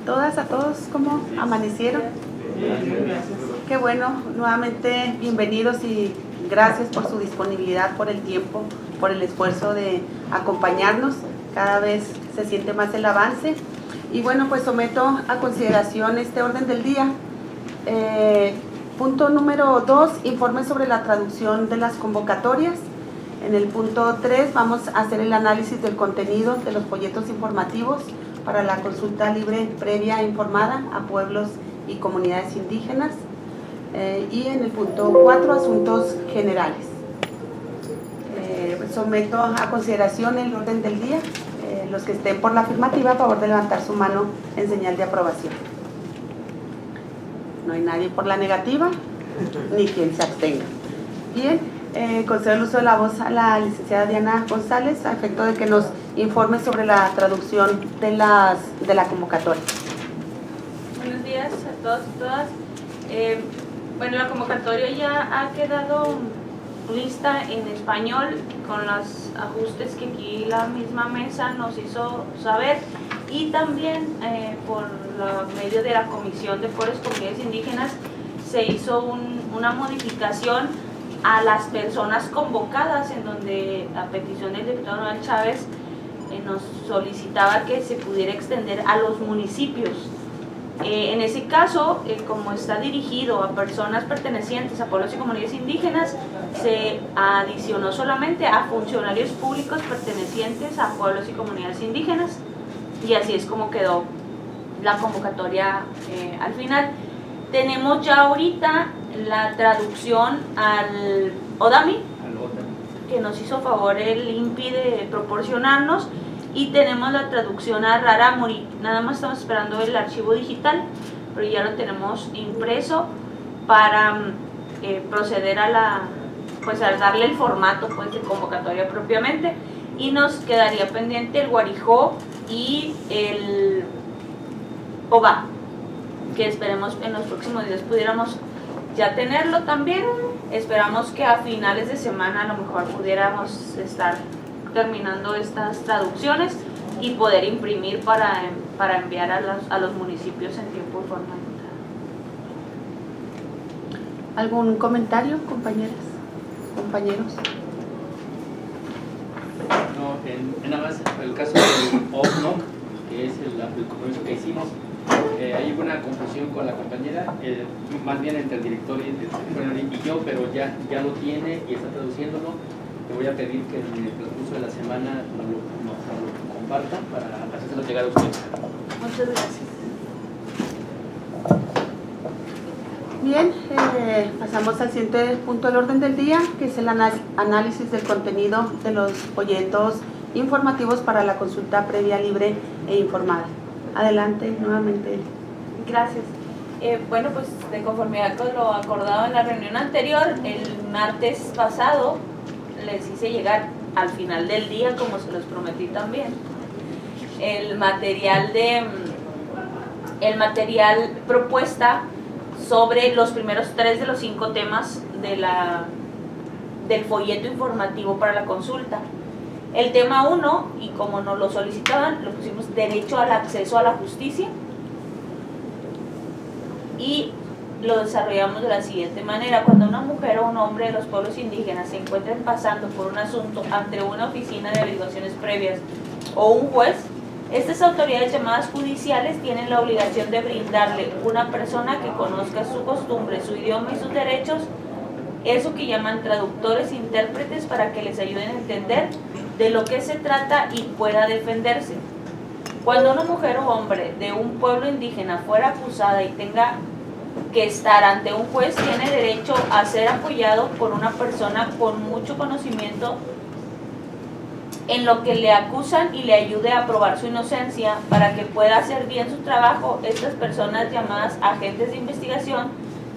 todas, a todos, ¿cómo amanecieron? Qué bueno, nuevamente bienvenidos y gracias por su disponibilidad, por el tiempo, por el esfuerzo de acompañarnos. Cada vez se siente más el avance. Y bueno, pues someto a consideración este orden del día. Punto número 2, informe sobre la traducción de las convocatorias. En el punto 3 vamos a hacer el análisis del contenido de los folletos informativos para la consulta libre previa e informada a pueblos y comunidades indígenas. Y en el punto 4, asuntos generales. Someto a consideración el orden del día. Los que estén por la afirmativa, a favor de levantar su mano en señal de aprobación. No hay nadie por la negativa, ni quien se abstenga. Bien, concedo el uso de la voz a la licenciada Diana González a efecto de que nos informe sobre la traducción de la convocatoria. Buenos días a todos y todas. Bueno, la convocatoria ya ha quedado lista en español con los ajustes que aquí la misma mesa nos hizo saber, y también por medio de la Comisión de Pueblos y Comunidades Indígenas se hizo una modificación a las personas convocadas, en donde a petición del diputado Noel Chávez nos solicitaba que se pudiera extender a los municipios. En ese caso, como está dirigido a personas pertenecientes a pueblos y comunidades indígenas, se adicionó solamente a funcionarios públicos pertenecientes a pueblos y comunidades indígenas, y así es como quedó la convocatoria al final. Tenemos ya ahorita la traducción al ODAMI, que nos hizo favor el INPI de proporcionarnos, y tenemos la traducción a Rarámuri. Nada más estamos esperando el archivo digital, pero ya lo tenemos impreso para proceder a darle el formato de convocatoria propiamente, y nos quedaría pendiente el Guarijó y el OVA, que esperemos en los próximos días pudiéramos ya tenerlo también. Esperamos que a finales de semana a lo mejor pudiéramos estar terminando estas traducciones y poder imprimir para enviar a los municipios en tiempo y forma. ¿Algún comentario, compañeras, compañeros? No, nada más el caso del OVNOC, que es el compromiso que hicimos. Hay una confusión con la compañera, más bien entre el director y yo, pero ya lo tiene y está traduciéndolo. Le voy a pedir que en el transcurso de la semana nos lo compartan para hacérselo llegar a usted. Muchas gracias. Bien, pasamos al siguiente punto del orden del día, que es el análisis del contenido de los folletos informativos para la consulta previa, libre e informada. Adelante, nuevamente. Gracias. Bueno, pues de conformidad con lo acordado en la reunión anterior, el martes pasado les hice llegar al final del día, como se los prometí también, el material propuesta sobre los primeros 3 de los 5 temas del folleto informativo para la consulta. El tema 1, y como nos lo solicitaban, lo pusimos derecho al acceso a la justicia, y lo desarrollamos de la siguiente manera. Cuando una mujer o un hombre de los pueblos indígenas se encuentren pasando por un asunto ante una oficina de averiguaciones previas o un juez, estas autoridades llamadas judiciales tienen la obligación de brindarle una persona que conozca su costumbre, su idioma y sus derechos, eso que llaman traductores e intérpretes, para que les ayuden a entender de lo que se trata y pueda defenderse. Cuando una mujer o hombre de un pueblo indígena fuera acusada y tenga que estar ante un juez, tiene derecho a ser apoyado por una persona con mucho conocimiento en lo que le acusan y le ayude a probar su inocencia. Para que pueda hacer bien su trabajo, estas personas, llamadas agentes de investigación,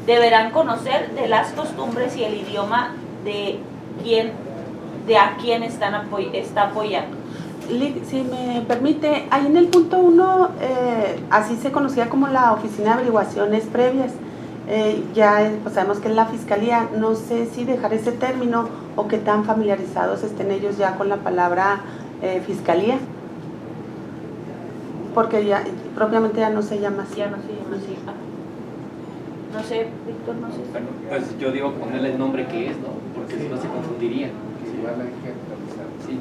deberán conocer de las costumbres y el idioma de a quien está apoyando. Si me permite, ahí en el punto 1, así se conocía como la Oficina de Averiguaciones Previas. Ya pues sabemos que es la Fiscalía. No sé si dejar ese término o qué tan familiarizados estén ellos ya con la palabra Fiscalía. Porque ya propiamente ya no se llama así. Ya no se llama así. No sé, Víctor, no sé. Bueno, pues yo digo ponerle el nombre que es, ¿no? Porque si no se confundiría.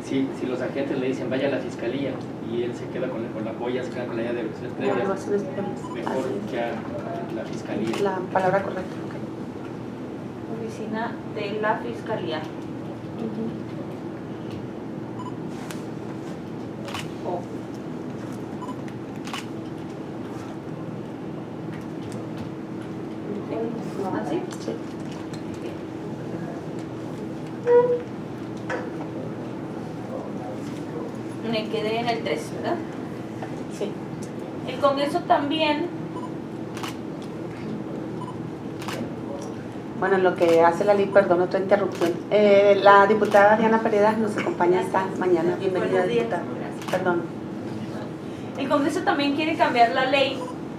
Si los agentes le dicen vaya a la fiscalía y él se queda con la polla, se queda con la idea de elecciones De previas, evaluaciones previas. mejor Así es. que a la fiscalía. La palabra correcta. Ok. Oficina de la Fiscalía. O. ¿Así? Sí. Me quedé en el 3, ¿verdad? Sí. El Congreso también, Bueno, lo que hace la ley, perdón, otra interrupción. La diputada Diana Pereda nos acompaña esta mañana. Bienvenida, Buenos días. diputada. Perdón. el Congreso también quiere cambiar la ley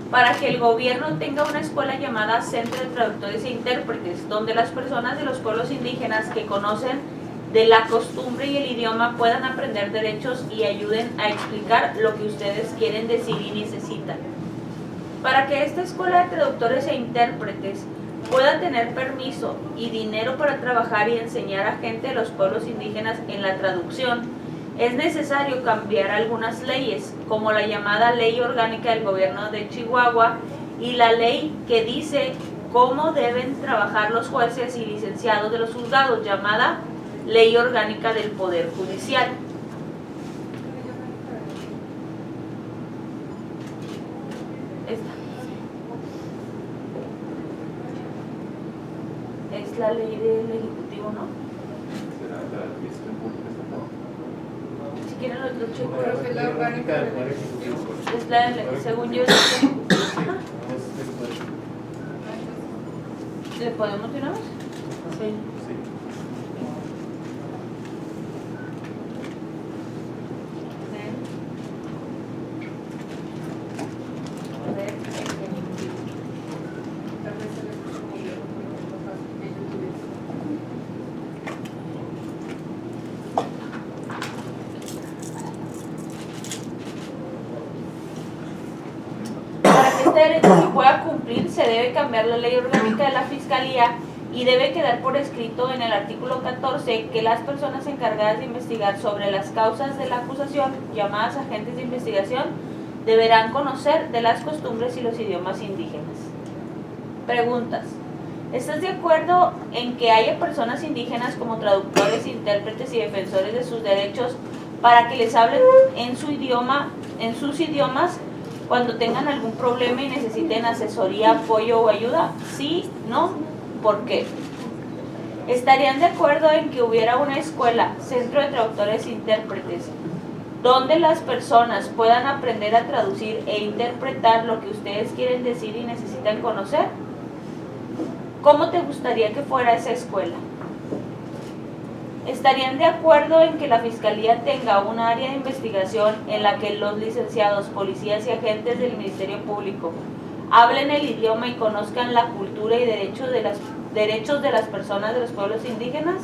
para que el gobierno tenga una escuela llamada Centro de Traductores e Intérpretes, donde las personas de los pueblos indígenas que conocen de la costumbre y el idioma puedan aprender derechos y ayuden a explicar lo que ustedes quieren decir y necesitan. Para que esta escuela de traductores e intérpretes pueda tener permiso y dinero para trabajar y enseñar a gente de los pueblos indígenas en la traducción, es necesario cambiar algunas leyes, como la llamada Ley Orgánica del Gobierno de Chihuahua y la ley que dice cómo deben trabajar los jueces y licenciados de los juzgados, llamada Ley Orgánica del Poder Judicial. Esta es la ley del Ejecutivo, ¿no? Si quieren lo checo. Es la, según yo, ¿le podemos de una vez? Sí. Este derecho se pueda cumplir, se debe cambiar la ley orgánica de la Fiscalía y debe quedar por escrito en el artículo 14 que las personas encargadas de investigar sobre las causas de la acusación, llamadas agentes de investigación, deberán conocer de las costumbres y los idiomas indígenas. Preguntas. ¿Estás de acuerdo en que haya personas indígenas como traductores, intérpretes y defensores de sus derechos para que les hablen en su idioma, en sus idiomas, cuando tengan algún problema y necesiten asesoría, apoyo o ayuda? ¿Sí? ¿No? ¿Por qué? ¿Estarían de acuerdo en que hubiera una escuela, centro de traductores e intérpretes, donde las personas puedan aprender a traducir e interpretar lo que ustedes quieren decir y necesitan conocer? ¿Cómo te gustaría que fuera esa escuela? ¿Estarían de acuerdo en que la Fiscalía tenga un área de investigación en la que los licenciados, policías y agentes del Ministerio Público hablen el idioma y conozcan la cultura y derechos de las personas de los pueblos indígenas?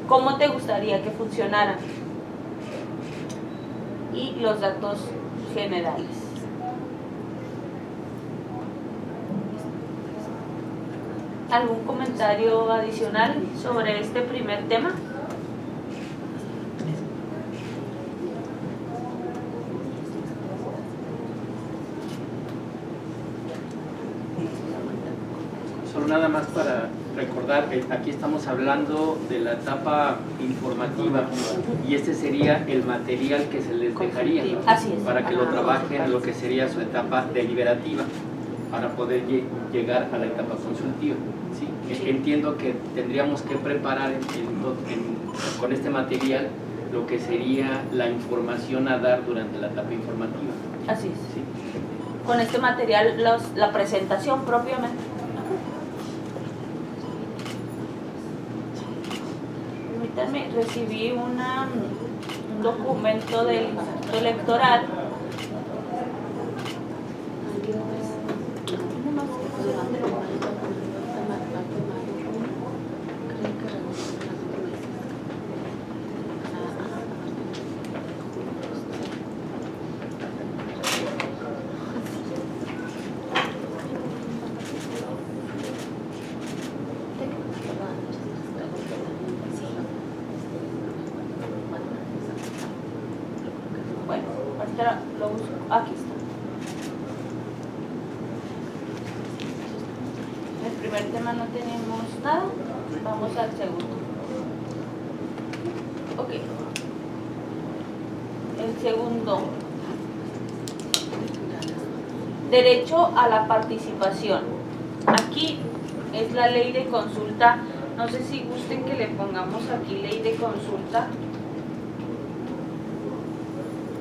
¿Cómo te gustaría que funcionaran? Y los datos generales. ¿Algún comentario adicional sobre este primer tema? Solo nada más para recordar, aquí estamos hablando de la etapa informativa y este sería el material que se les dejaría, ¿no? Así es. Para que lo trabajen en lo que sería su etapa deliberativa para poder llegar a la etapa consultiva. ¿Sí? Entiendo que tendríamos que preparar con este material lo que sería la información a dar durante la etapa informativa. Así es. ¿Sí? Con este material, la presentación propiamente. Permítanme, recibí un documento del Instituto Electoral. Mientras lo busco, aquí está. El primer tema no tenemos nada, vamos al segundo. Ok. El segundo. Derecho a la participación. Aquí es la ley de consulta. No sé si gusten que le pongamos aquí ley de consulta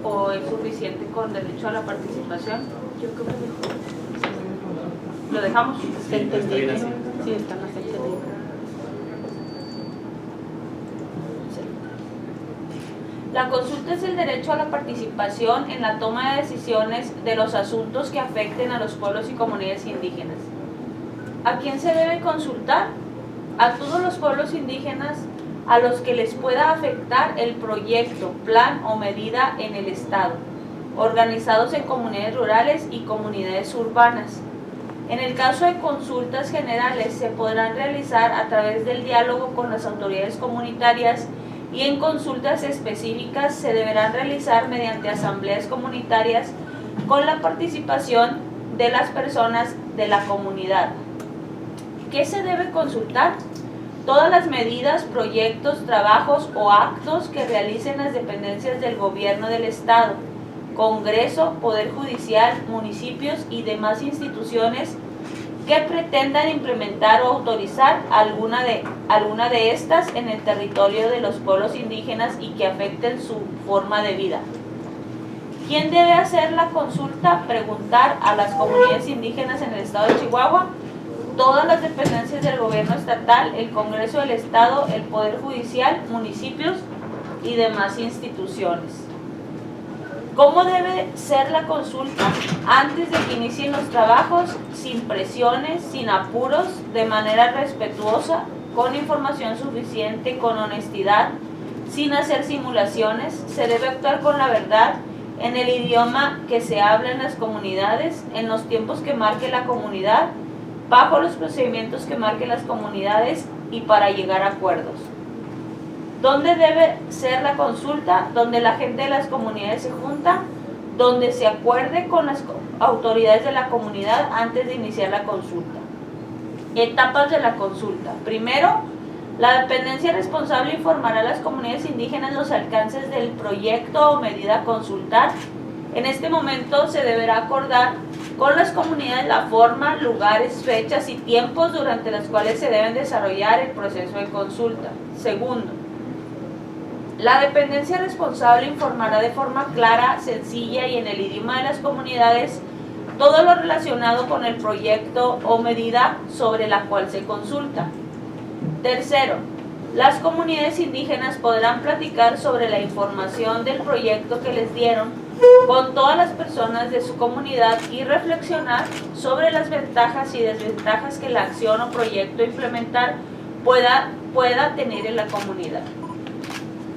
o es suficiente con derecho a la participación. Yo creo que mejor. ¿Lo dejamos? ¿Se entendió? Sí, está más entendido. La consulta es el derecho a la participación en la toma de decisiones de los asuntos que afecten a los pueblos y comunidades indígenas. ¿A quién se debe consultar? A todos los pueblos indígenas a los que les pueda afectar el proyecto, plan o medida en el Estado, organizados en comunidades rurales y comunidades urbanas. En el caso de consultas generales, se podrán realizar a través del diálogo con las autoridades comunitarias y en consultas específicas se deberán realizar mediante asambleas comunitarias con la participación de las personas de la comunidad. ¿Qué se debe consultar? Todas las medidas, proyectos, trabajos o actos que realicen las dependencias del gobierno del Estado, Congreso, Poder Judicial, municipios y demás instituciones que pretendan implementar o autorizar alguna de estas en el territorio de los pueblos indígenas y que afecten su forma de vida. ¿Quién debe hacer la consulta? Preguntar a las comunidades indígenas en el estado de Chihuahua, todas las dependencias del gobierno estatal, el Congreso del Estado, el Poder Judicial, municipios y demás instituciones. ¿Cómo debe ser la consulta? Antes de que inicien los trabajos, sin presiones, sin apuros, de manera respetuosa, con información suficiente, con honestidad, sin hacer simulaciones. Se debe actuar con la verdad, en el idioma que se habla en las comunidades, en los tiempos que marque la comunidad, bajo los procedimientos que marquen las comunidades y para llegar a acuerdos. ¿Dónde debe ser la consulta? Donde la gente de las comunidades se junta, donde se acuerde con las autoridades de la comunidad antes de iniciar la consulta. Etapas de la consulta. Primero, la dependencia responsable informará a las comunidades indígenas los alcances del proyecto o medida a consultar. En este momento se deberá acordar con las comunidades la forma, lugares, fechas y tiempos durante los cuales se deben desarrollar el proceso de consulta. Segundo, la dependencia responsable informará de forma clara, sencilla y en el idioma de las comunidades todo lo relacionado con el proyecto o medida sobre la cual se consulta. Tercero, las comunidades indígenas podrán platicar sobre la información del proyecto que les dieron con todas las personas de su comunidad y reflexionar sobre las ventajas y desventajas que la acción o proyecto a implementar pueda tener en la comunidad.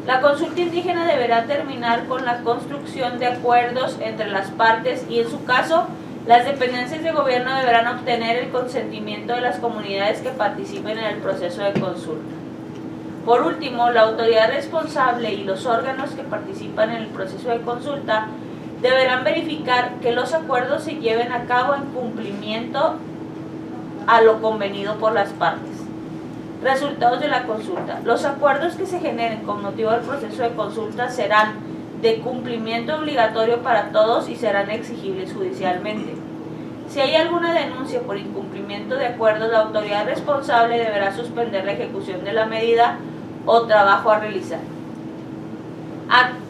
La consulta indígena deberá terminar con la construcción de acuerdos entre las partes y, en su caso, las dependencias de gobierno deberán obtener el consentimiento de las comunidades que participen en el proceso de consulta. Por último, la autoridad responsable y los órganos que participan en el proceso de consulta deberán verificar que los acuerdos se lleven a cabo en cumplimiento a lo convenido por las partes. Resultados de la consulta. Los acuerdos que se generen con motivo del proceso de consulta serán de cumplimiento obligatorio para todos y serán exigibles judicialmente. Si hay alguna denuncia por incumplimiento de acuerdos, la autoridad responsable deberá suspender la ejecución de la medida o trabajo a realizar.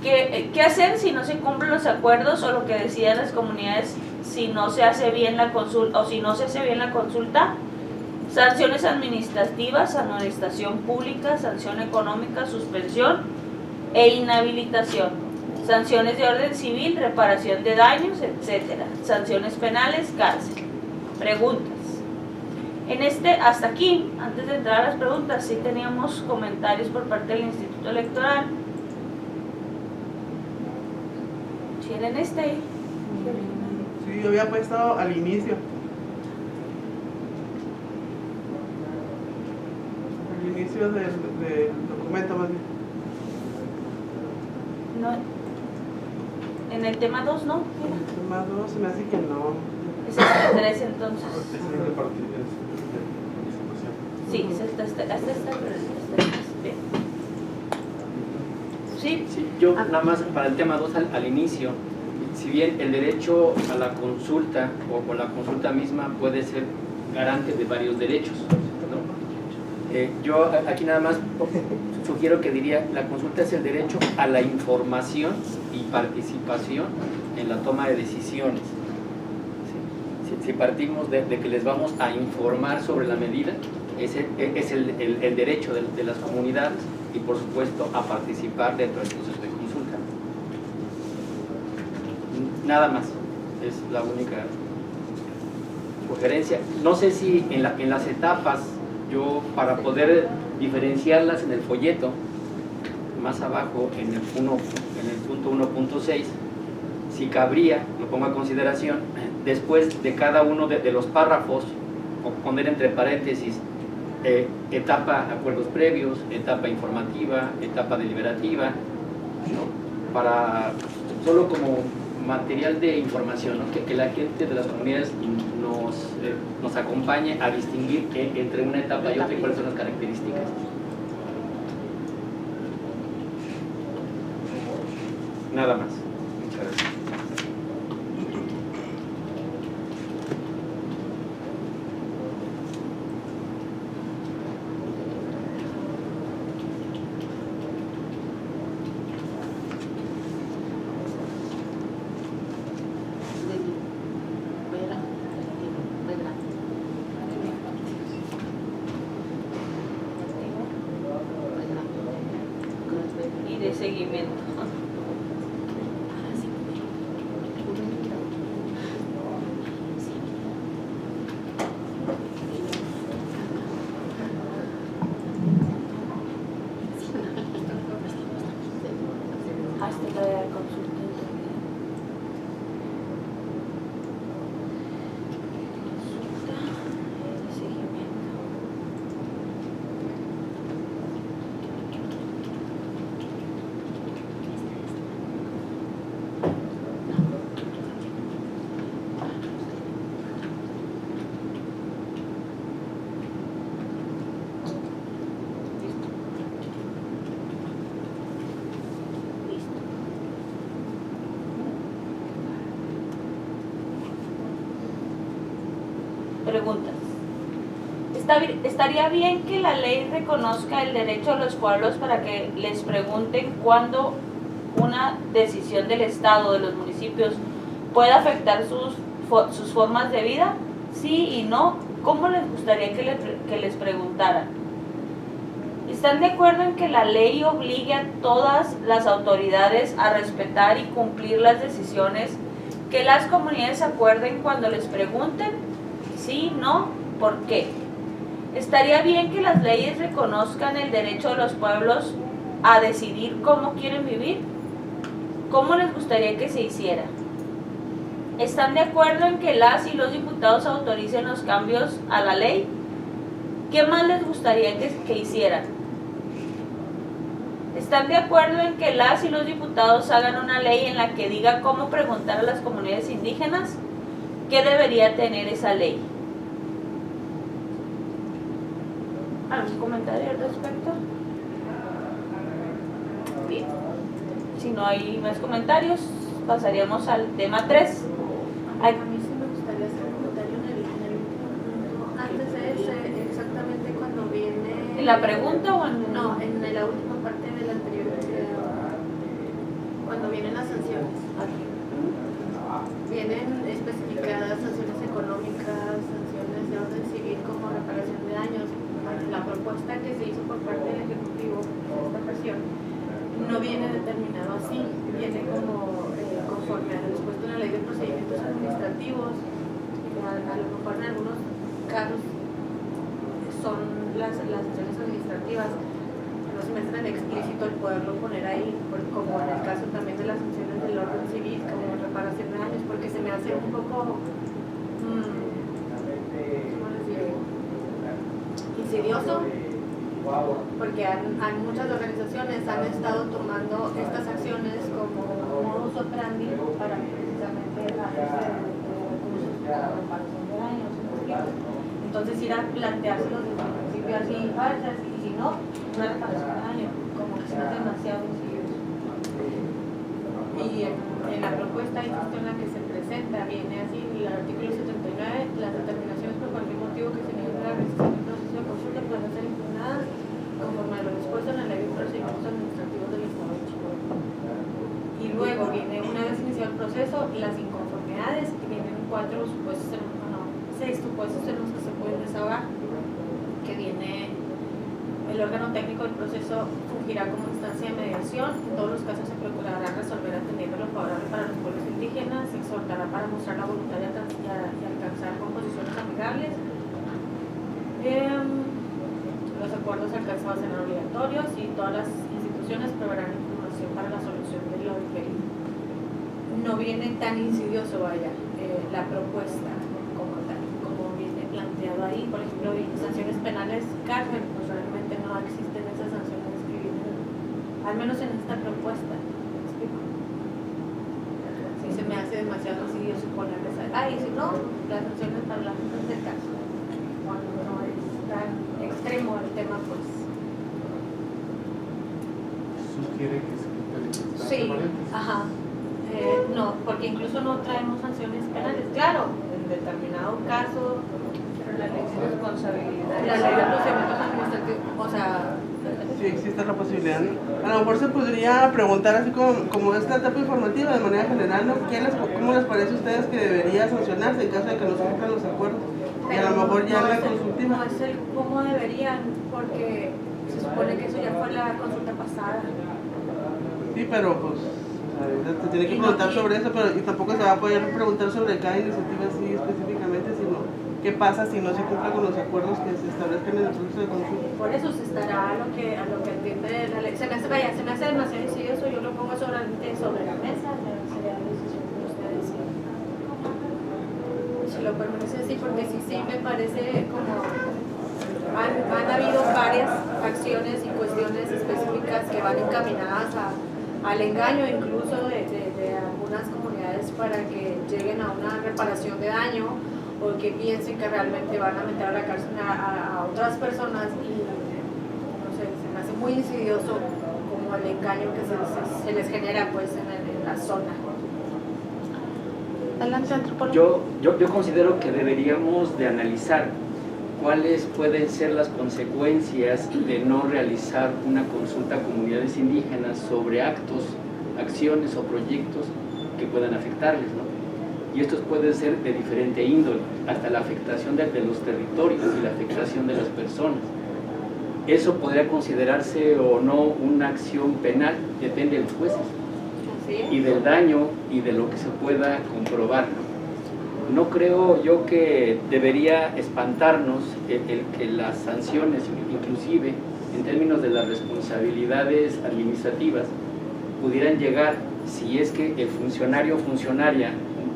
¿Qué hacer si no se cumplen los acuerdos o lo que decidan las comunidades si no se hace bien la consulta o si no se hace bien la consulta? Sanciones administrativas, amonestación pública, sanción económica, suspensión e inhabilitación. Sanciones de orden civil, reparación de daños, etc. Sanciones penales, cárcel. Preguntas. Hasta aquí, antes de entrar a las preguntas, sí teníamos comentarios por parte del Instituto Electoral. ¿Tienen Sí, yo había puesto al inicio. Al inicio del documento más bien. En el tema 2, ¿no? Más no, se me hace que no. Ese es el 3 entonces. Sí, sí. Sí, yo nada más para el tema 2 al inicio, si bien el derecho a la consulta o la consulta misma puede ser garante de varios derechos, ¿no? Yo aquí nada más sugiero que diría, la consulta es el derecho a la información y participación en la toma de decisiones. Si partimos de que les vamos a informar sobre la medida, ese es el derecho de las comunidades y por supuesto a participar dentro del proceso de consulta. Nada más, es la única sugerencia. No sé si en las etapas, yo para poder diferenciarlas en el folleto, más abajo en el punto 1.6, si cabría, lo pongo a consideración, después de cada uno de los párrafos, o poner entre paréntesis, etapa acuerdos previos, etapa informativa, etapa deliberativa, ¿no? Para, solo como material de información, ¿no? Que la gente de las comunidades nos acompañe a distinguir entre una etapa y otra y cuáles son las características. Nada más. Muchas gracias. Y de seguimiento. Hasta que haya consulta. Preguntas. ¿Estaría bien que la ley reconozca el derecho a los pueblos para que les pregunten cuándo una decisión del Estado o de los municipios puede afectar sus formas de vida? Sí y no. ¿Cómo les gustaría que les preguntaran? ¿Están de acuerdo en que la ley obligue a todas las autoridades a respetar y cumplir las decisiones que las comunidades acuerden cuando les pregunten? Sí, no, ¿por qué? ¿Estaría bien que las leyes reconozcan el derecho de los pueblos a decidir cómo quieren vivir? ¿Cómo les gustaría que se hiciera? ¿Están de acuerdo en que las y los diputados autoricen los cambios a la ley? ¿Qué más les gustaría que hicieran? ¿Están de acuerdo en que las y los diputados hagan una ley en la que diga cómo preguntar a las comunidades indígenas? ¿Qué debería tener esa ley? ¿Algún comentario al respecto? Bien. Si no hay más comentarios, pasaríamos al tema 3. A mí sí me gustaría hacer un comentario en el último punto. Antes de ese, exactamente cuando viene... ¿En la pregunta o en...? No, en la última parte del anterior, cuando vienen las sanciones. Vienen especificadas sanciones económicas, sanciones de orden civil como reparación de daños. La propuesta que se hizo por parte del Ejecutivo en esta ocasión no viene determinado así, viene como conforme a lo dispuesto en la Ley de Procedimientos Administrativos. A lo mejor en algunos casos son las sanciones administrativas, no se me en explícito el poderlo poner ahí, como en el caso también de las sanciones del orden civil, como reparación de daños, porque se me hace un poco insidioso, porque muchas organizaciones han estado tomando estas acciones como modos modus operandi para precisamente darse de recursos para reparación de daños. Entonces ir a planteárselos desde el principio así falsas y si no, una reparación de daño, como que son demasiado insidiosos. Y en la propuesta insisto en la que se presenta, viene así el artículo 79, las determinaciones por cualquier motivo que se niegue la realización del proceso de consulta pueden ser impugnadas conforme a lo dispuesto en la ley de procedimientos administrativos del Estado de Chihuahua. Y luego viene, una vez iniciado el proceso, las inconformidades, que vienen 6 supuestos en los que se pueden desahogar, que viene el órgano técnico del proceso fungirá como instancia de mediación. En todos los casos se procurará resolver atendiendo lo favorable para los pueblos indígenas, se exhortará para mostrar la voluntad y alcanzar composiciones amigables. Los acuerdos alcanzados serán obligatorios y todas las instituciones proveerán información para la solución de lo diferido. No viene tan insidioso, la propuesta como tal, como viene planteado ahí. Por ejemplo, sanciones penales, cárcel, pues realmente no existen esas sanciones que vienen, al menos en esta propuesta. ¿Me explico? Sí, se me hace demasiado insidioso ponerles y si no, las sanciones para las juntas del caso, cuando no es tan extremo el tema, pues. ¿Sugiere que se quite el Sí, ajá. No, porque incluso no traemos sanciones penales. Claro, en determinado caso, Pero la ley de responsabilidad. la ley de procedimientos administrativos, o sea, Sí, existe la posibilidad. A lo mejor se podría preguntar así como esta etapa informativa de manera general, ¿no? ¿Cómo les parece a ustedes que debería sancionarse en caso de que no se cumplan los acuerdos? Y a lo mejor ya en la consultiva. No es el cómo deberían, porque se supone que eso ya fue la consulta pasada. Sí, pero pues se tiene que preguntar sobre eso, pero y tampoco se va a poder preguntar sobre cada iniciativa así específicamente, sino qué pasa si no se cumpla con los acuerdos que se establezcan en el proceso de consulta. Por eso se estará a lo que entiende la ley. Se me hace demasiado insidioso, yo lo pongo sobre la mesa, sería la decisión de ustedes. Si lo permanece así, porque sí me parece como han habido varias acciones y cuestiones específicas que van encaminadas al engaño incluso de algunas comunidades para que lleguen a una reparación de daño o que piensen que realmente van a meter a la cárcel a otras personas y no sé, se me hace muy insidioso como el engaño que se les genera pues en la zona. Adelante, antropólogo. Yo considero que deberíamos de analizar cuáles pueden ser las consecuencias de no realizar una consulta a comunidades indígenas sobre actos, acciones o proyectos que puedan afectarles, ¿no? Y estos pueden ser de diferente índole, hasta la afectación de los territorios y la afectación de las personas. Eso podría considerarse o no una acción penal, depende de los jueces y del daño y de lo que se pueda comprobar, ¿no? No creo yo que debería espantarnos el que las sanciones, inclusive en términos de las responsabilidades administrativas, pudieran llegar, si es que el funcionario o funcionaria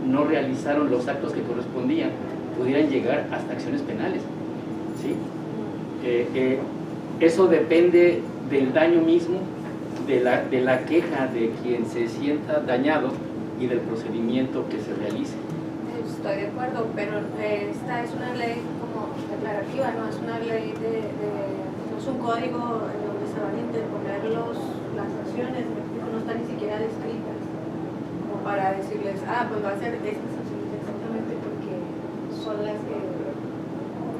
no realizaron los actos que correspondían, pudieran llegar hasta acciones penales, ¿sí? Eso depende del daño mismo, de la queja de quien se sienta dañado y del procedimiento que se realice. Estoy de acuerdo, pero esta es una ley como declarativa, no es una ley no es un código en donde se van a interponer las sanciones, no están ni siquiera descritas como para decirles, pues va a ser estas sanciones exactamente porque son las que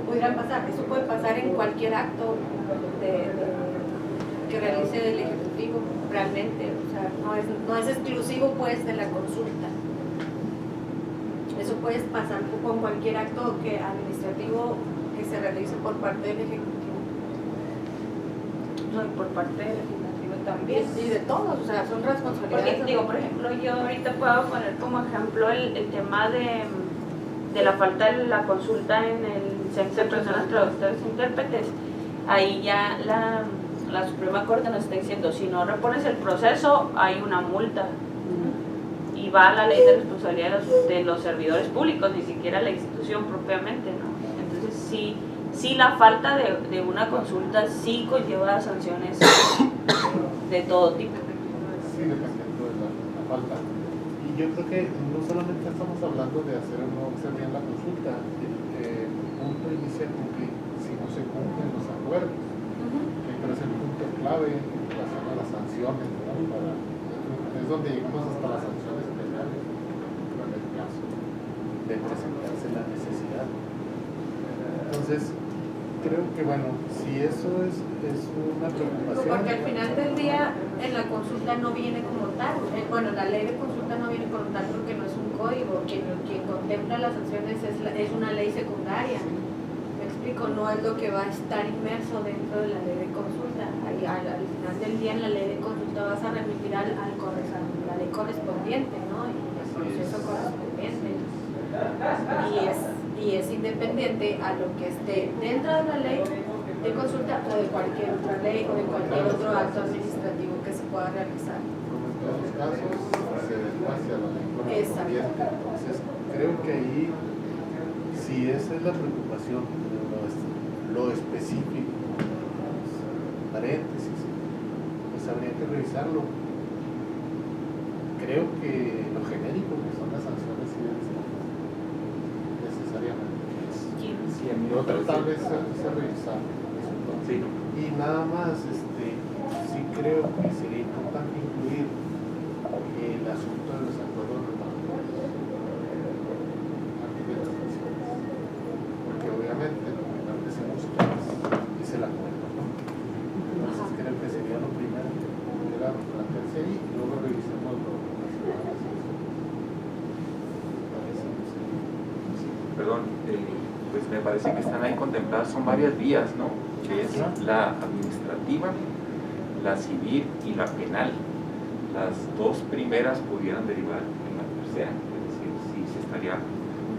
pudieran pasar. Eso puede pasar en cualquier acto que realice el Ejecutivo realmente, o sea, no es exclusivo pues de la consulta. Eso puede pasar con cualquier acto administrativo que se realice por parte del Ejecutivo. No, y por parte del Legislativo también. Y de todos, o sea, son responsabilidades. Porque, por ejemplo, yo ahorita puedo poner como ejemplo el tema de la falta de la consulta en el Censo de Personas Traductores e Intérpretes. Ahí ya la Suprema Corte nos está diciendo, si no repones el proceso, hay una multa. Y va a la ley de responsabilidad de los servidores públicos, ni siquiera la institución propiamente, ¿no? Entonces sí la falta de una consulta sí conlleva sanciones de todo tipo. Sí, dependiendo de la falta. yo creo que no solamente estamos hablando de hacer o no hacer bien la consulta, el punto inicia con que si no se cumplen los acuerdos, que creo es el punto clave en relación a las sanciones, ¿no? Es donde llegamos hasta las sanciones penales, en el caso de presentarse la necesidad. Entonces, creo que bueno, si eso es una preocupación. Porque al final del día en la consulta no viene como tal, bueno, la ley de consulta no viene como tal porque no es un código, quien contempla las sanciones es una ley secundaria. Me explico, no es lo que va a estar inmerso dentro de la ley de consulta. Ahí, al final del día en la ley de consulta vas a remitir a la ley correspondiente, ¿no? Y el proceso correspondiente. Y es independiente a lo que esté dentro de la ley de consulta o de cualquier otra ley o de cualquier otro acto administrativo que se pueda realizar. Como en todos los casos, se desguace a la ley correspondiente. Entonces, creo que ahí, si esa es la preocupación, lo específico, paréntesis, pues habría que revisarlo. Creo que lo genérico que son las sanciones sí deben ser necesariamente. Sí, a mí me Otra parece- tal vez se revisar eso, ¿no? Sí. Y nada más, sí creo que sería importante incluir el asunto de los acuerdos reparatorios antes de las sanciones, porque obviamente lo primero que se busca es el acuerdo, ¿no? Entonces creo que sería lo primero que pudiera plantearse ahí y luego revisemos las semanas y eso. ¿Me parece? Sí. Perdón, pues me parece que están ahí contempladas, son varias vías, ¿no? Que es la administrativa, la civil y la penal. Las dos primeras pudieran derivar en la tercera, es decir, sí se estaría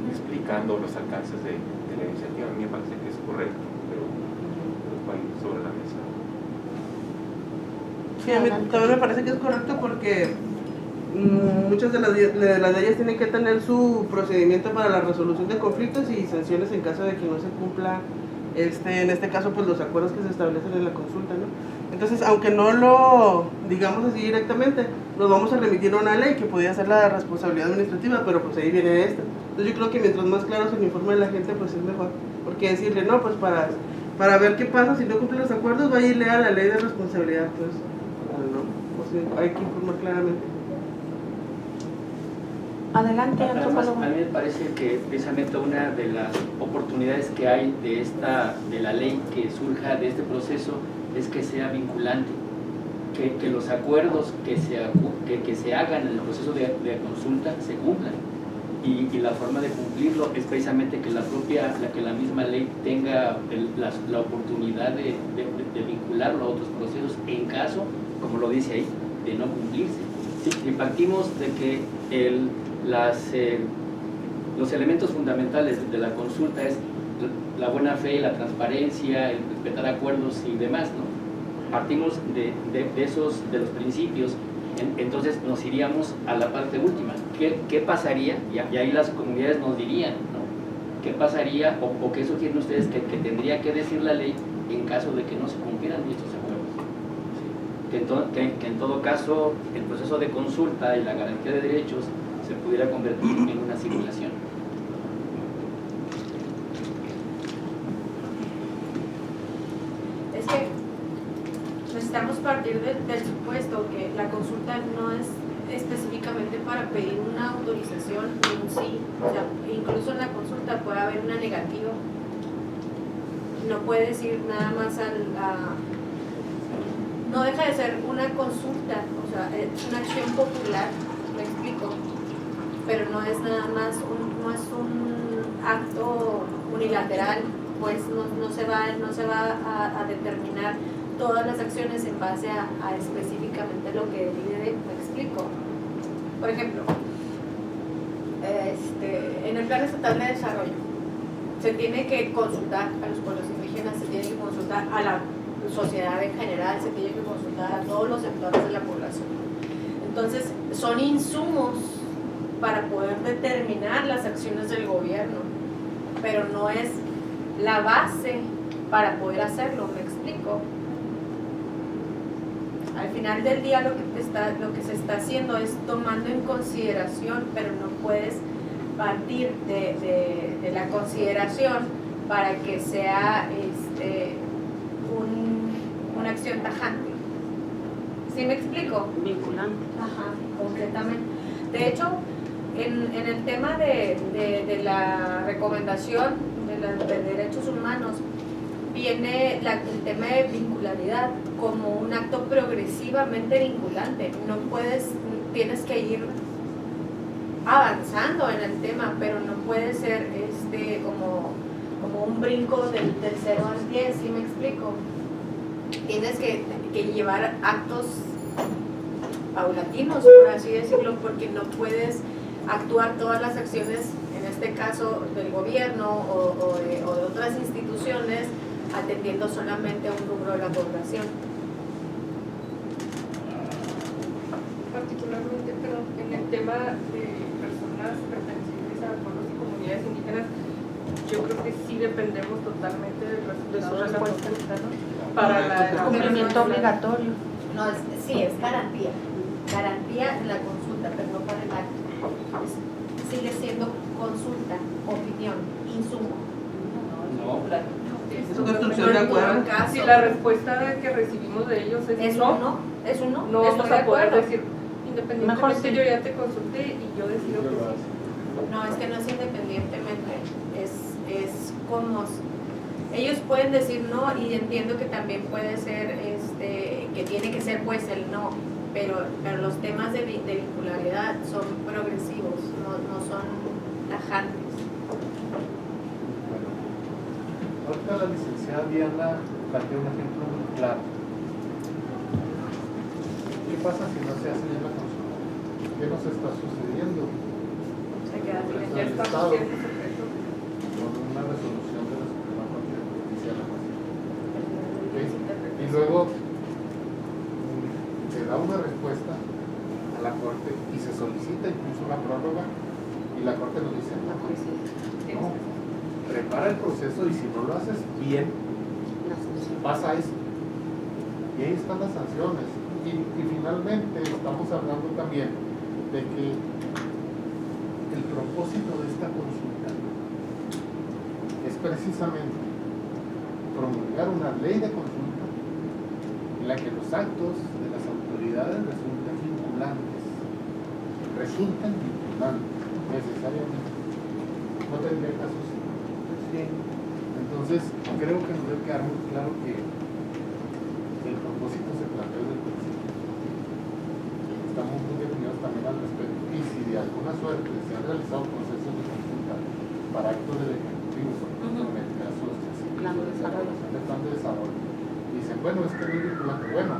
explicando los alcances de la iniciativa. A mí me parece que es correcto, pero va a ir sobre la mesa. Sí, a mí también me parece que es correcto porque muchas de las leyes tienen que tener su procedimiento para la resolución de conflictos y sanciones en caso de que no se cumpla, en este caso, pues los acuerdos que se establecen en la consulta, ¿no? Entonces, aunque no lo digamos así directamente, nos vamos a remitir a una ley que podría ser la responsabilidad administrativa, pero pues ahí viene esta. Entonces yo creo que mientras más claro se le informe a la gente, pues es mejor. Porque decirle, no, pues para ver qué pasa si no cumple los acuerdos, va a irle a la ley de responsabilidad, pues no, pues hay que informar claramente. Adelante, Nada más, antropólogo. a mí me parece que precisamente una de las oportunidades que hay de la ley que surja de este proceso es que sea vinculante, que los acuerdos que se hagan en el proceso de consulta se cumplan. Y la forma de cumplirlo es precisamente que la misma ley tenga la oportunidad de vincularlo a otros procesos en caso, como lo dice ahí, de no cumplirse. Si partimos de que los elementos fundamentales de la consulta es la buena fe, la transparencia, el respetar acuerdos y demás, ¿no? Partimos de los principios, entonces nos iríamos a la parte última. ¿Qué pasaría? Y ahí las comunidades nos dirían, ¿no? ¿Qué pasaría o qué sugieren ustedes que tendría que decir la ley en caso de que no se cumplieran estos acuerdos? ¿Sí? Que en todo caso el proceso de consulta y la garantía de derechos se pudiera convertir en una simulación. Es que necesitamos partir del supuesto que la consulta no es específicamente para pedir una autorización y un sí. O sea, incluso en la consulta puede haber una negativa. No puedes ir nada más no deja de ser una consulta, o sea, es una acción popular, me explico, pero no es nada más no es un acto unilateral, pues no se va a determinar todas las acciones en base a específicamente lo que divide, me explico. Por ejemplo, en el Plan Estatal de Desarrollo se tiene que consultar a los pueblos indígenas, se tiene que consultar a la sociedad en general, se tiene que consultar a todos los sectores de la población. Entonces, son insumos para poder determinar las acciones del gobierno, pero no es la base para poder hacerlo, ¿me explico? Al final del día lo que se está haciendo es tomando en consideración, pero no puedes partir de la consideración para que sea una acción tajante. ¿Sí me explico? Vinculante. Ajá, completamente. De hecho, en el tema de la recomendación de derechos humanos, viene el tema de vincularidad como un acto progresivamente vinculante. No puedes, tienes que ir avanzando en el tema, pero no puede ser como un brinco del 0 al 10, ¿sí me explico? Tienes que llevar actos paulatinos, por así decirlo, porque no puedes actuar todas las acciones, en este caso del gobierno o de otras instituciones, atendiendo solamente a un rubro de la población. Particularmente, pero en el tema de personas pertenecientes a pueblos y comunidades indígenas, yo creo que sí dependemos totalmente del resultado de la consulta, ¿no? Para la Cumplimiento obligatorio. No, sí, es garantía de la consulta, pero no para el acto. Sigue siendo consulta, opinión, insumo. No. Es construcción de acuerdo. Si la respuesta que recibimos de ellos es no, es un no, no estoy vamos de a poder acuerdo. decir, independientemente Mejor sí. yo ya te consulté y yo decido que sí. No, es que no es independientemente, es como ellos pueden decir no, y entiendo que también puede ser que tiene que ser pues el no, pero los temas de vincularidad son progresivos, no son tajantes. Bueno, ahorita la licenciada Diana plantea un ejemplo muy claro. ¿Qué pasa si no se hace bien la consulta? ¿Qué nos está sucediendo? Se queda Por eso Ya el estamos Estado, haciendo secreto. con una resolución de la Suprema Corte de Justicia de la Nación. ¿Ok? Y luego se da una respuesta a la Corte y se solicita incluso la prórroga y la Corte nos dice no, prepara el proceso y si no lo haces bien pasa esto y ahí están las sanciones y finalmente estamos hablando también de que el propósito de esta consulta es precisamente promulgar una ley de consulta en la que los actos de las autoridades resulten vinculantes necesariamente. No tendría caso sí. Entonces creo que nos debe quedar muy claro que el propósito se plantea desde el principio. Estamos muy definidos también al respecto y si de alguna suerte se han realizado procesos de consulta para actos del Ejecutivo, en el caso de Plan de desarrollo. plan de desarrollo, dicen, bueno, es que no es vinculante. Bueno,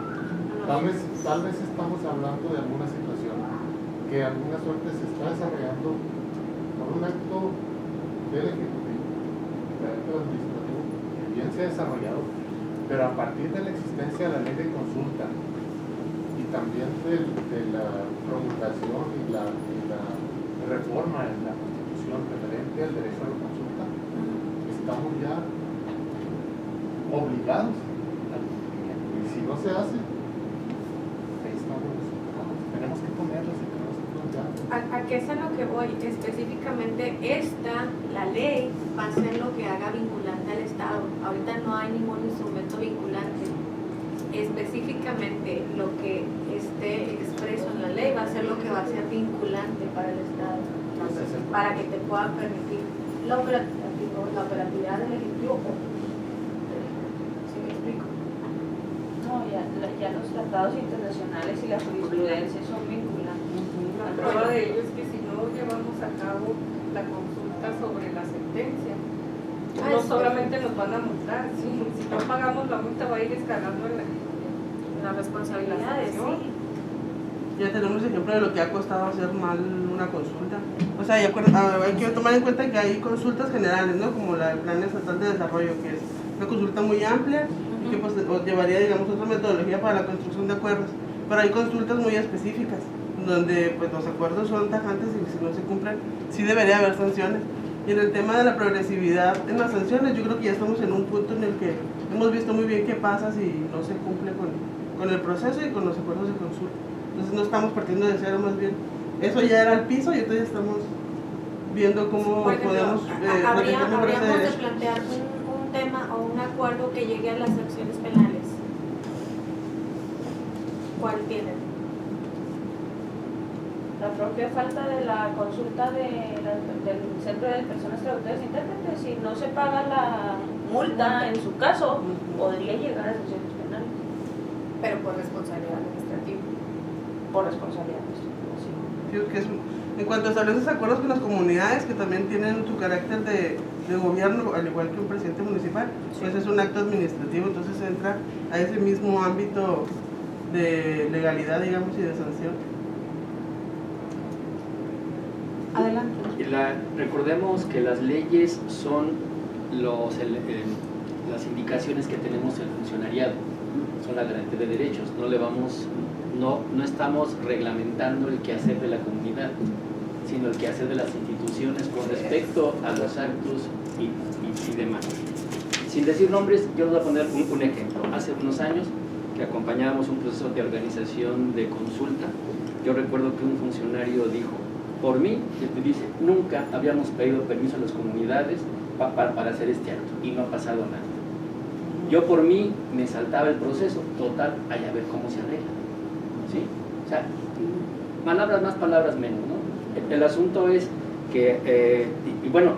tal vez estamos hablando de alguna situación que a alguna suerte se está desarrollando por un acto del Ejecutivo, del acto administrativo, que bien se ha desarrollado, pero a partir de la existencia de la ley de consulta y también de la promulgación y la reforma en la Constitución referente al derecho a la consulta, estamos ya obligados al cumplimiento. Y si no se hace, ahí estamos los resultados. Tenemos que ponerlos y tenemos que plantear. ¿A qué es a lo que voy? Específicamente la ley va a ser lo que haga vinculante al Estado. Ahorita no hay ningún instrumento vinculante. Específicamente lo que esté expreso en la ley va a ser lo que va a ser vinculante para el Estado. Entonces, para que te puedan permitir la operatividad del Ejecutivo. ¿Sí me explico? No, ya los tratados internacionales y la jurisprudencia son vinculantes. La prueba de ello es que si no llevamos a cabo la consulta sobre la sentencia, no solamente nos van a multar, si no pagamos la multa va a ir escalando en Las responsabilidades, sí. Ya tenemos ejemplo de lo que ha costado hacer mal una consulta. O sea, hay que tomar en cuenta que hay consultas generales, ¿no? Como la del Plan Estatal de Desarrollo, que es una consulta muy amplia y que pues, llevaría, digamos, otra metodología para la construcción de acuerdos. Pero hay consultas muy específicas, donde pues, los acuerdos son tajantes y si no se cumplen, sí debería haber sanciones. Y en el tema de la progresividad en las sanciones, yo creo que ya estamos en un punto en el que hemos visto muy bien qué pasa si no se cumple con con el proceso y con los acuerdos de consulta. Entonces no estamos partiendo de cero, más bien. Eso ya era el piso y entonces estamos viendo cómo Por ejemplo, podemos proteger nuestros habríamos de derechos. plantear un tema o un acuerdo que llegue a las acciones penales. ¿Cuál tienen? La propia falta de la consulta del Centro de Personas Traductoras e Intérpretes, si no se paga la multa en su caso, podría llegar a sanciones penales Pero por responsabilidad administrativa. por responsabilidad administrativa, sí. Digo que en cuanto a establecer acuerdos con las comunidades que también tienen su carácter de gobierno, al igual que un presidente municipal, pues es un acto administrativo, entonces entra a ese mismo ámbito de legalidad, digamos, y de sanción. Adelante. Recordemos que las leyes son las indicaciones que tenemos el funcionariado, son la garantía de derechos, no estamos reglamentando el quehacer de la comunidad, sino el quehacer de las instituciones con respecto a los actos y demás. Sin decir nombres, yo les voy a poner un ejemplo. Hace unos años que acompañábamos un proceso de organización de consulta, yo recuerdo que un funcionario dijo: por mí, dice, nunca habíamos pedido permiso a las comunidades para hacer este acto y no ha pasado nada. Yo por mí me saltaba el proceso, total, a ver cómo se arregla. ¿Sí? O sea, palabras más, palabras menos, ¿no? El asunto es que, la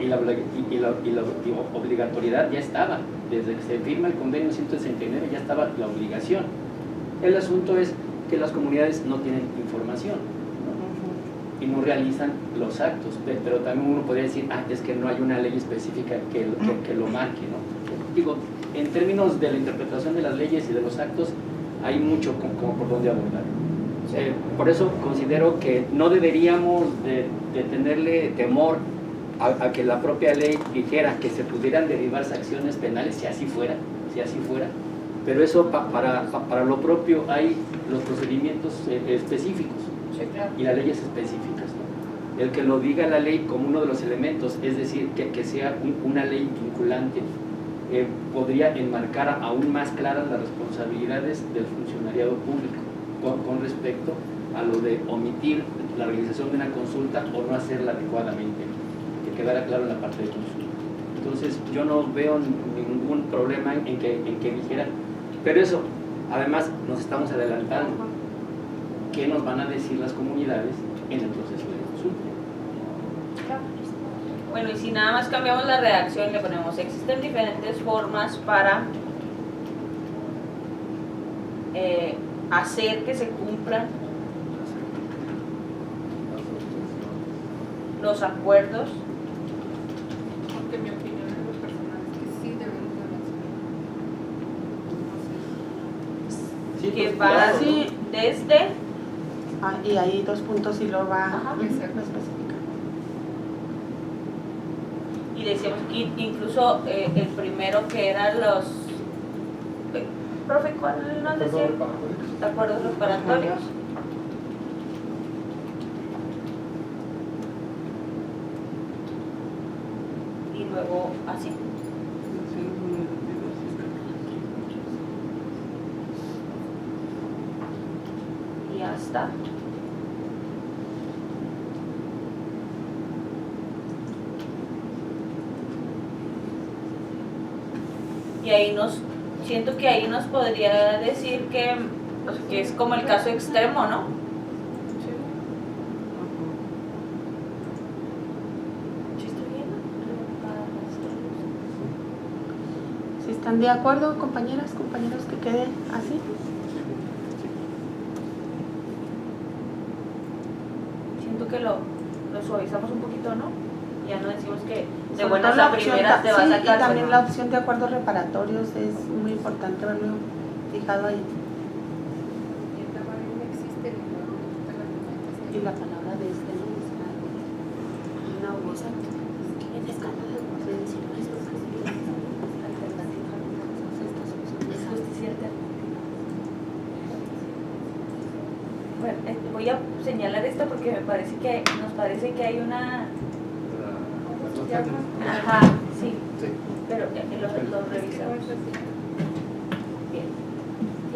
obligatoriedad ya estaba, desde que se firma el convenio 169 ya estaba la obligación. El asunto es que las comunidades no tienen información, ¿no? Y no realizan los actos, pero también uno podría decir, es que no hay una ley específica que lo marque, ¿no? Digo, en términos de la interpretación de las leyes y de los actos, hay mucho como por donde abordar. Por eso considero que no deberíamos de tenerle temor a que la propia ley dijera que se pudieran derivar acciones penales, si así fuera, pero eso para lo propio hay los procedimientos específicos. Sí, claro. Y las leyes específicas, ¿no? El que lo diga la ley como uno de los elementos, es decir, que sea una ley vinculante, podría enmarcar aún más claras las responsabilidades del funcionariado público con respecto a lo de omitir la realización de una consulta o no hacerla adecuadamente, que quedara claro en la parte de consulta. Entonces yo no veo ningún problema en que dijera, pero eso, además nos estamos adelantando. ¿Qué nos van a decir las comunidades en el proceso de consulta? Bueno, y si nada más cambiamos la redacción, le ponemos: existen diferentes formas para hacer que se cumplan los acuerdos. Porque mi opinión en lo personal es que sí debemos de Sí, que pues, va claro, así ¿no? desde Y ahí 2 puntos y lo va Ajá, lo exacto. especifica. y decíamos que incluso el primero que eran los profe, ¿cuál nos decía? Acuerdos reparatorios. Y luego así. Y ya está. Y ahí siento que ahí nos podría decir que es como el caso extremo, ¿no? ¿Sí estoy bien? Si están de acuerdo, compañeros, que quede así. Siento que lo suavizamos un poquito, ¿no? Ya no decimos que de Sobre buenas todo a primeras te va a sí, sacar. y también bueno. la opción de acuerdos reparatorios es muy importante verlo fijado ahí. Y el tema no existe ni luego Y la palabra de este no es algo. Una voz. Bueno, voy a señalar esto porque nos parece que hay una... Ajá, sí. Sí. Pero lo revisamos. Bien.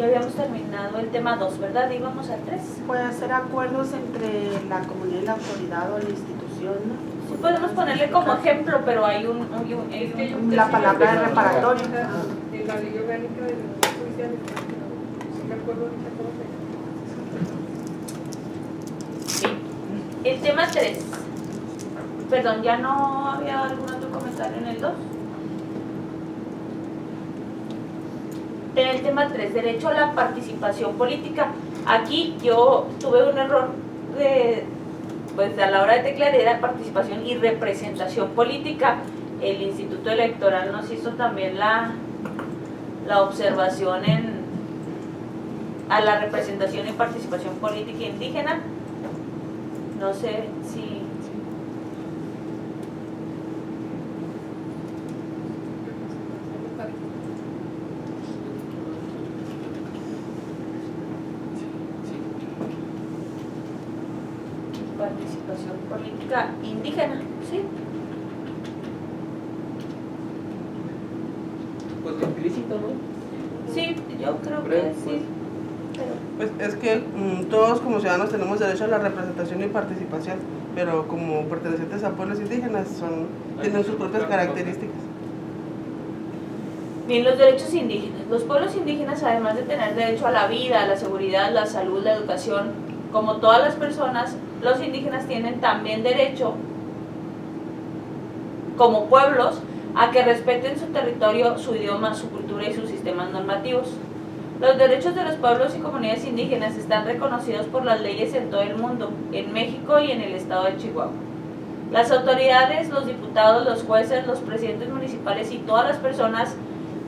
Ya habíamos terminado el tema 2, ¿verdad? Íbamos al 3. Puede hacer acuerdos entre la comunidad y la autoridad o la institución, ¿no? Sí podemos ponerle como ejemplo, pero hay La palabra de reparatorio. En la ley orgánica de los judiciales, no me acuerdo ahorita cómo se llama. Sí. El tema 3. Perdón, ¿ya no había algún otro comentario en el 2? En el tema 3, derecho a la participación política. Aquí yo tuve un error pues a la hora de teclear, era participación y representación política. El Instituto Electoral nos hizo también la observación a la representación y participación política indígena. No sé si... Participación política indígena, ¿sí? Pues implícito, ¿no? Sí, yo creo que sí. Pero Pues es que todos como ciudadanos tenemos derecho a la representación y participación, pero como pertenecientes a pueblos indígenas tienen sus propias características. bien, los derechos indígenas. Los pueblos indígenas, además de tener derecho a la vida, a la seguridad, la salud, la educación, como todas las personas, los indígenas tienen también derecho, como pueblos, a que respeten su territorio, su idioma, su cultura y sus sistemas normativos. Los derechos de los pueblos y comunidades indígenas están reconocidos por las leyes en todo el mundo, en México y en el estado de Chihuahua. Las autoridades, los diputados, los jueces, los presidentes municipales y todas las personas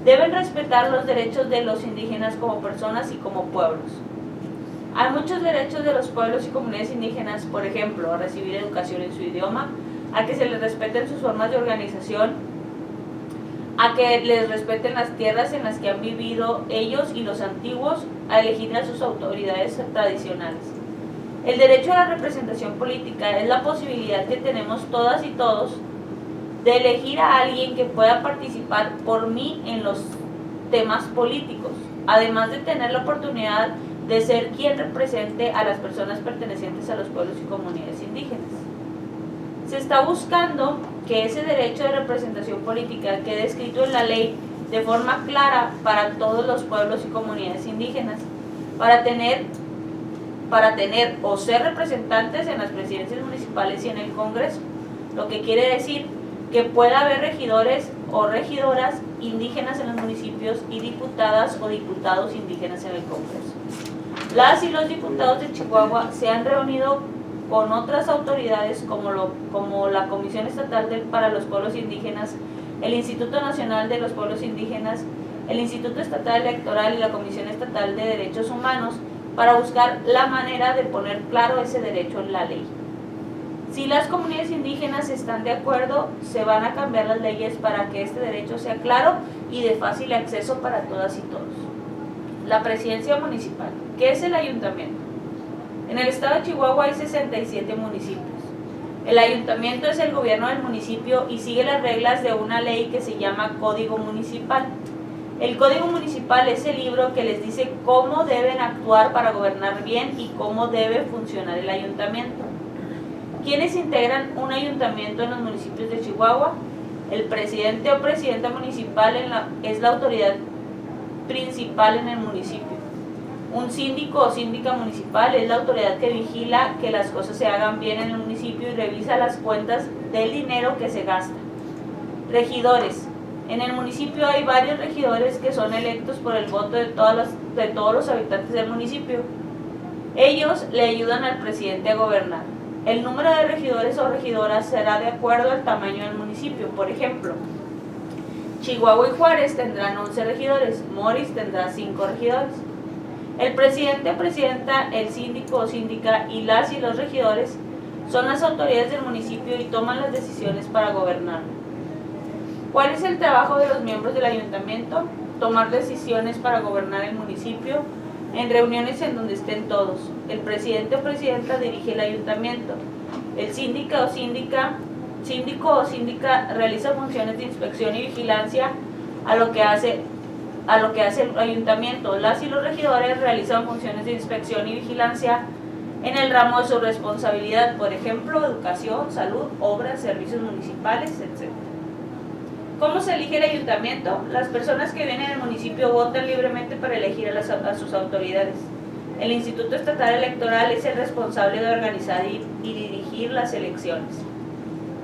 deben respetar los derechos de los indígenas como personas y como pueblos. Hay muchos derechos de los pueblos y comunidades indígenas, por ejemplo, a recibir educación en su idioma, a que se les respeten sus formas de organización, a que les respeten las tierras en las que han vivido ellos y los antiguos, a elegir a sus autoridades tradicionales. El derecho a la representación política es la posibilidad que tenemos todas y todos de elegir a alguien que pueda participar por mí en los temas políticos, además de tener la oportunidad de ser quien represente a las personas pertenecientes a los pueblos y comunidades indígenas. Se está buscando que ese derecho de representación política quede escrito en la ley de forma clara para todos los pueblos y comunidades indígenas, para tener o ser representantes en las presidencias municipales y en el Congreso, lo que quiere decir que pueda haber regidores o regidoras indígenas en los municipios y diputadas o diputados indígenas en el Congreso. Las y los diputados de Chihuahua se han reunido con otras autoridades como la Comisión Estatal para los Pueblos Indígenas, el Instituto Nacional de los Pueblos Indígenas, el Instituto Estatal Electoral y la Comisión Estatal de Derechos Humanos para buscar la manera de poner claro ese derecho en la ley. Si las comunidades indígenas están de acuerdo, se van a cambiar las leyes para que este derecho sea claro y de fácil acceso para todas y todos. La presidencia municipal. ¿Qué es el ayuntamiento? En el estado de Chihuahua hay 67 municipios. El ayuntamiento es el gobierno del municipio y sigue las reglas de una ley que se llama Código Municipal. El Código Municipal es el libro que les dice cómo deben actuar para gobernar bien y cómo debe funcionar el ayuntamiento. ¿Quiénes integran un ayuntamiento en los municipios de Chihuahua? El presidente o presidenta municipal es la autoridad principal en el municipio. Un síndico o síndica municipal es la autoridad que vigila que las cosas se hagan bien en el municipio y revisa las cuentas del dinero que se gasta. Regidores. En el municipio hay varios regidores que son electos por el voto de todos los habitantes del municipio. Ellos le ayudan al presidente a gobernar. El número de regidores o regidoras será de acuerdo al tamaño del municipio. Por ejemplo, Chihuahua y Juárez tendrán 11 regidores, Moris tendrá 5 regidores. El presidente o presidenta, el síndico o síndica y las y los regidores son las autoridades del municipio y toman las decisiones para gobernar. ¿Cuál es el trabajo de los miembros del ayuntamiento? Tomar decisiones para gobernar el municipio en reuniones en donde estén todos. El presidente o presidenta dirige el ayuntamiento. El síndico o síndica realiza funciones de inspección y vigilancia a lo que hace a lo que hace el ayuntamiento. Las y los regidores realizan funciones de inspección y vigilancia en el ramo de su responsabilidad, por ejemplo, educación, salud, obras, servicios municipales, etc. ¿Cómo se elige el ayuntamiento? Las personas que viven en el municipio votan libremente para elegir a sus autoridades. El Instituto Estatal Electoral es el responsable de organizar y dirigir las elecciones.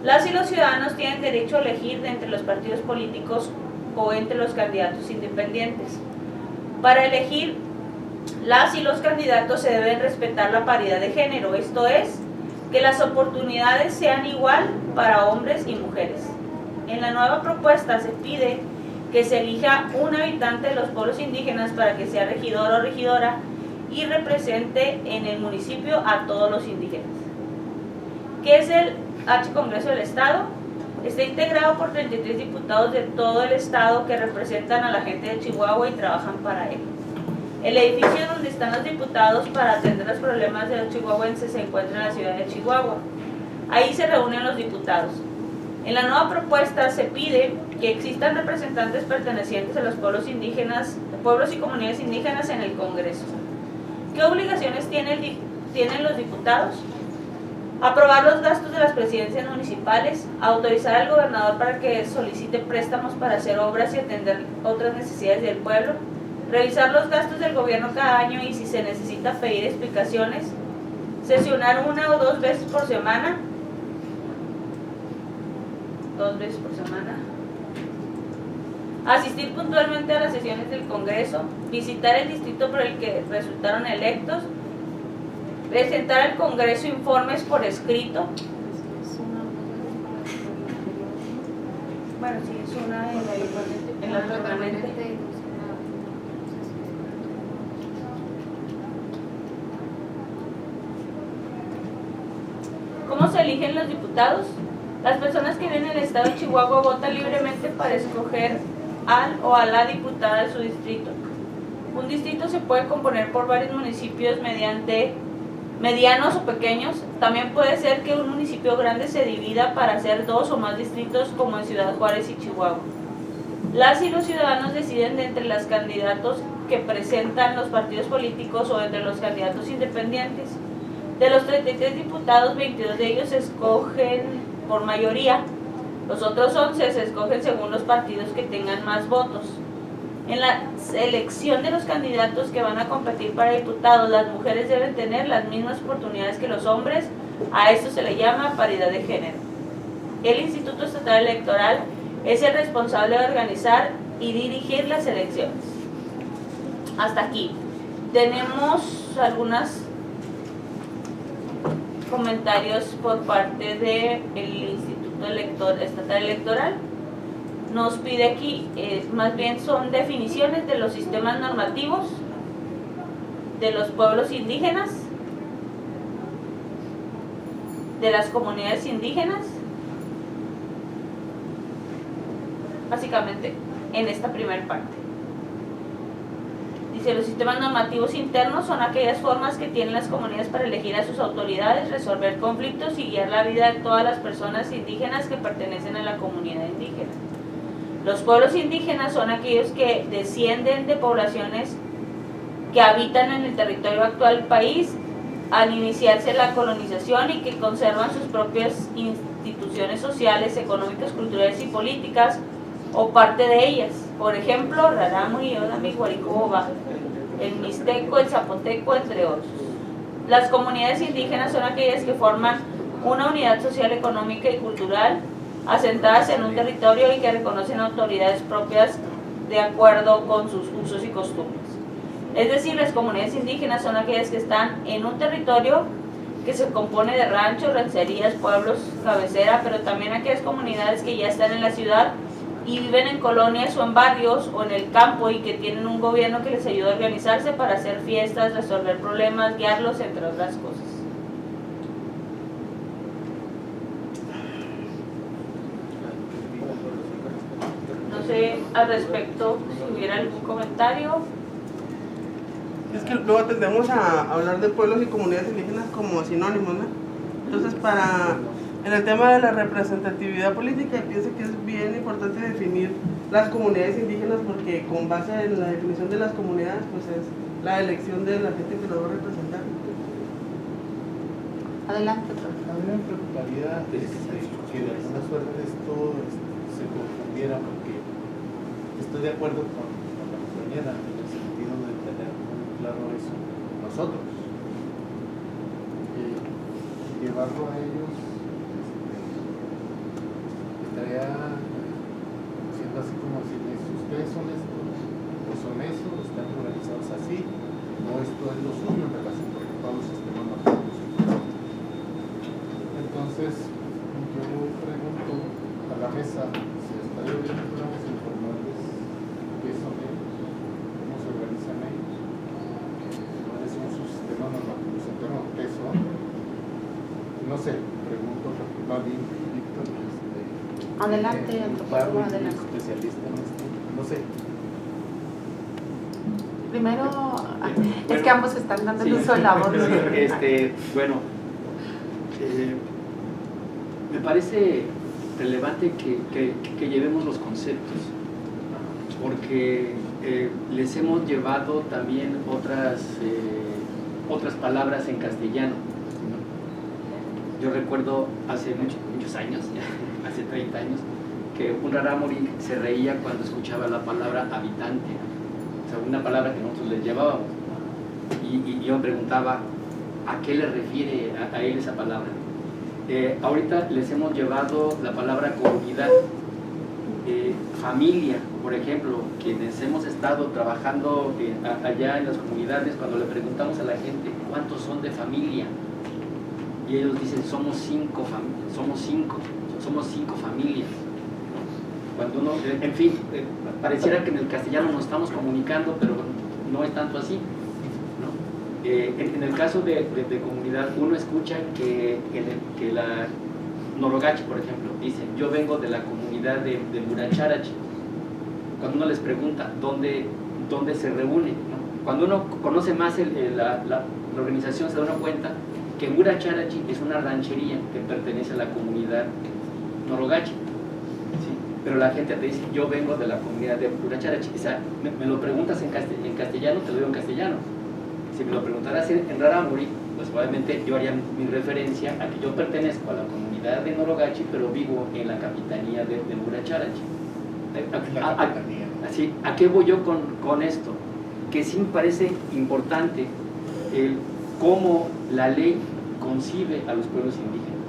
Las y los ciudadanos tienen derecho a elegir de entre los partidos políticos o entre los candidatos independientes. Para elegir las y los candidatos se deben respetar la paridad de género, esto es, que las oportunidades sean igual para hombres y mujeres. En la nueva propuesta se pide que se elija un habitante de los pueblos indígenas para que sea regidor o regidora y represente en el municipio a todos los indígenas. ¿Qué es el H Congreso del Estado? Está integrado por 33 diputados de todo el estado que representan a la gente de Chihuahua y trabajan para él. El edificio donde están los diputados para atender los problemas de los chihuahuenses se encuentra en la ciudad de Chihuahua. Ahí se reúnen los diputados. En la nueva propuesta se pide que existan representantes pertenecientes a los pueblos indígenas, pueblos y comunidades indígenas en el Congreso. ¿Qué obligaciones tienen los diputados? Aprobar los gastos de las presidencias municipales, autorizar al gobernador para que solicite préstamos para hacer obras y atender otras necesidades del pueblo, revisar los gastos del gobierno cada año y si se necesita pedir explicaciones, sesionar 1 o 2 veces por semana, 2 veces por semana, asistir puntualmente a las sesiones del Congreso, visitar el distrito por el que resultaron electos, presentar al Congreso informes por escrito. Bueno, sí, es una en la permanente. ¿Cómo se eligen los diputados? Las personas que viven en el estado de Chihuahua votan libremente para escoger al o a la diputada de su distrito. Un distrito se puede componer por varios municipios medianos o pequeños. También puede ser que un municipio grande se divida para hacer 2 o más distritos, como en Ciudad Juárez y Chihuahua. Las y los ciudadanos deciden de entre los candidatos que presentan los partidos políticos o entre los candidatos independientes. De los 33 diputados, 22 de ellos se escogen por mayoría. Los otros 11 se escogen según los partidos que tengan más votos. En la selección de los candidatos que van a competir para diputados, las mujeres deben tener las mismas oportunidades que los hombres. A esto se le llama paridad de género. El Instituto Estatal Electoral es el responsable de organizar y dirigir las elecciones. Hasta aquí. Tenemos algunos comentarios por parte del Instituto Estatal Electoral. Nos pide aquí, más bien son definiciones de los sistemas normativos de los pueblos indígenas, de las comunidades indígenas, básicamente en esta primera parte. Dice, los sistemas normativos internos son aquellas formas que tienen las comunidades para elegir a sus autoridades, resolver conflictos y guiar la vida de todas las personas indígenas que pertenecen a la comunidad indígena. Los pueblos indígenas son aquellos que descienden de poblaciones que habitan en el territorio actual del país al iniciarse la colonización y que conservan sus propias instituciones sociales, económicas, culturales y políticas o parte de ellas. Por ejemplo, Rarámuri, Odami, Guaricoba, el Mixteco, el Zapoteco, entre otros. Las comunidades indígenas son aquellas que forman una unidad social, económica y cultural asentadas en un territorio y que reconocen autoridades propias de acuerdo con sus usos y costumbres. Es decir, las comunidades indígenas son aquellas que están en un territorio que se compone de ranchos, rancherías, pueblos, cabecera, pero también aquellas comunidades que ya están en la ciudad y viven en colonias o en barrios o en el campo y que tienen un gobierno que les ayuda a organizarse para hacer fiestas, resolver problemas, guiarlos, entre otras cosas. No sé al respecto si hubiera algún comentario. Es que luego tendemos a hablar de pueblos y comunidades indígenas como sinónimos, ¿no? Entonces, en el tema de la representatividad política, pienso que es bien importante definir las comunidades indígenas, porque con base en la definición de las comunidades, pues es la elección de la gente que lo va a representar. Adelante, A profesor. mí me preocuparía que de alguna suerte esto se confundiera, porque estoy de acuerdo con la compañera en el sentido de tener muy claro eso nosotros. Llevarlo a ellos estaría siendo así como si ustedes son esto o son eso, están organizados así, no esto es lo suyo en relación porque todos los sistemas no son los suyos. Entonces yo pregunto a la mesa si estaría bien que fuéramos informarles qué son ellos, cómo se organizan ellos, cuáles son sus sistemas normativos internos, qué son. No sé, pregunto más bien, Víctor, Adelante, Pablo, adelante. especialista en esto, no sé. Primero, es Bueno, que ambos están dando el sí. uso de la voz. Bueno, me parece relevante que llevemos los conceptos, porque les hemos llevado también otras palabras en castellano. Yo recuerdo hace muchos años, hace 30 años, que un rarámuri se reía cuando escuchaba la palabra habitante, o sea, una palabra que nosotros les llevábamos. Y yo me preguntaba, ¿a qué le refiere a él esa palabra? Ahorita les hemos llevado la palabra comunidad, familia, por ejemplo, quienes hemos estado trabajando allá en las comunidades, cuando le preguntamos a la gente, ¿cuántos son de familia? Y ellos dicen, somos cinco familias. Cuando uno, en fin, pareciera que en el castellano nos estamos comunicando, pero no es tanto así, ¿no? En el caso de comunidad, uno escucha que la Norogachi, por ejemplo, dice, yo vengo de la comunidad de Muracharachi. Cuando uno les pregunta dónde se reúne, ¿no? Cuando uno conoce más la organización, se da uno cuenta que Muracharachi es una ranchería que pertenece a la comunidad Norogachi, ¿sí? Pero la gente te dice, yo vengo de la comunidad de Muracharachi. O sea, me lo preguntas en castellano, te lo digo en castellano. Si me lo preguntaras en rarámuri, pues probablemente yo haría mi referencia a que yo pertenezco a la comunidad de Norogachi, pero vivo en la capitanía de Muracharachi. Así, ¿a qué voy yo con esto? Que sí me parece importante el cómo la ley concibe a los pueblos indígenas.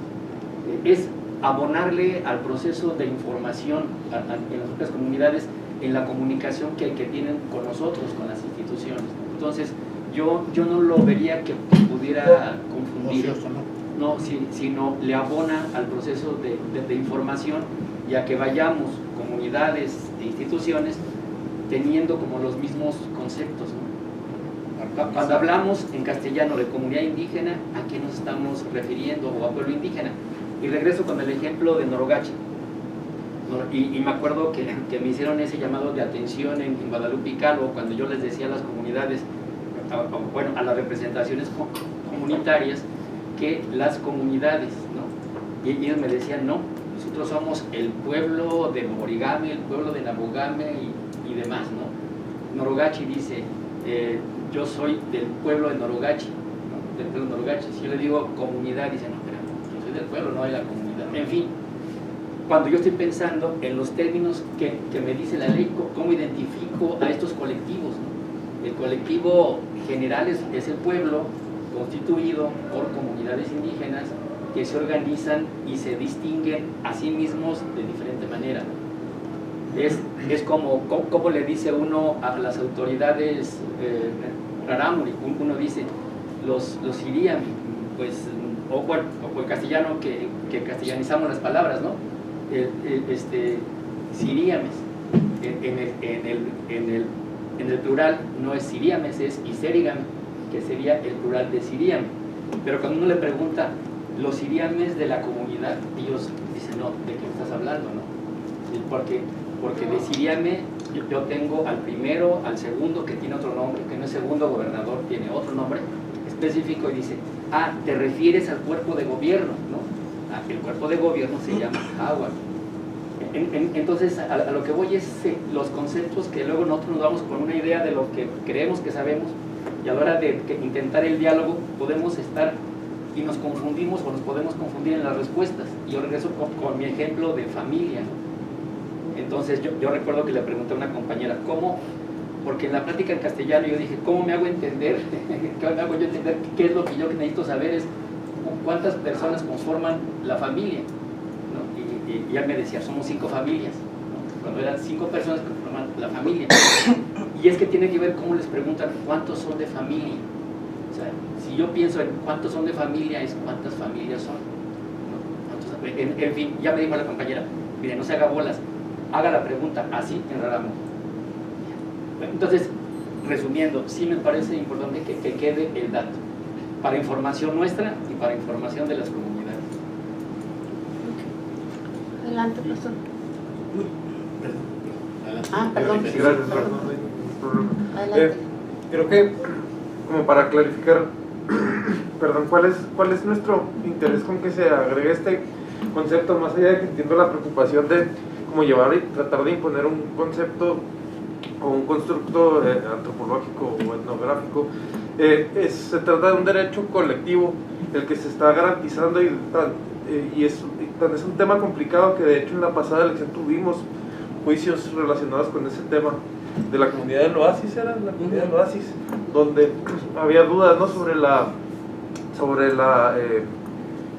Es abonarle al proceso de información en las otras comunidades, en la comunicación que tienen con nosotros, con las instituciones. Entonces, yo no lo vería que pudiera confundir, no, sino le abona al proceso de información, y a que vayamos comunidades e instituciones teniendo como los mismos conceptos, ¿no? Cuando hablamos en castellano de comunidad indígena, ¿a qué nos estamos refiriendo? O a pueblo indígena. Y regreso con el ejemplo de Norogachi. Y me acuerdo que me hicieron ese llamado de atención en Guadalupe y Calvo, cuando yo les decía a las comunidades, a las representaciones comunitarias, que las comunidades, ¿no? Y ellos me decían, no, nosotros somos el pueblo de Morigame, el pueblo de Nabogame y demás, ¿no? Norogachi dice, yo soy del pueblo de Norogachi, ¿no? Del pueblo de Norogachi. Si yo le digo comunidad, dice, no, pero yo soy del pueblo, no de la comunidad. En fin, cuando yo estoy pensando en los términos que me dice la ley, ¿cómo identifico a estos colectivos, ¿no? El colectivo general es el pueblo constituido por comunidades indígenas que se organizan y se distinguen a sí mismos de diferente manera. Es como le dice uno a las autoridades rarámuri, uno dice los iriami, pues, o el castellano que castellanizamos las palabras, ¿no? Siriames, en el plural no es siriames, es iserigame, que sería el plural de siriam. Pero cuando uno le pregunta los siriames de la comunidad, ellos dicen, no, ¿de qué estás hablando, no? Porque de siriame yo tengo al primero, al segundo, que tiene otro nombre, que no es segundo gobernador, tiene otro nombre específico, y dice, te refieres al cuerpo de gobierno, ¿no? El cuerpo de gobierno se llama Hawar. Entonces, a lo que voy es los conceptos que luego nosotros nos damos con una idea de lo que creemos que sabemos, y a la hora de intentar el diálogo podemos estar y nos confundimos o nos podemos confundir en las respuestas. Y yo regreso con mi ejemplo de familia. Entonces yo recuerdo que le pregunté a una compañera, ¿cómo? Porque en la práctica en castellano yo dije, ¿cómo me hago entender? ¿Cómo me hago yo entender qué es lo que yo necesito saber? Es cuántas personas conforman la familia, ¿no? Y ella me decía, somos 5 familias, ¿no? Cuando eran 5 personas que conforman la familia. Y es que tiene que ver cómo les preguntan cuántos son de familia. O sea, si yo pienso en cuántos son de familia, es cuántas familias son, ¿no? En fin, ya me dijo la compañera, mire, no se haga bolas, haga la pregunta así en rara modo. Entonces, resumiendo, sí me parece importante que quede el dato para información nuestra y para información de las comunidades. Adelante, profesor. Adelante. Perdón. Sí, gracias, perdón, no hay ningún problema. Adelante. Creo que, como para clarificar, perdón, ¿cuál es nuestro interés con que se agregue este concepto? Más allá de que entiendo la preocupación de cómo llevar y tratar de imponer un concepto o un constructo antropológico o etnográfico, se trata de un derecho colectivo el que se está garantizando y es un tema complicado que de hecho en la pasada elección tuvimos juicios relacionados con ese tema de la comunidad del Oasis, donde había dudas, ¿no?, sobre la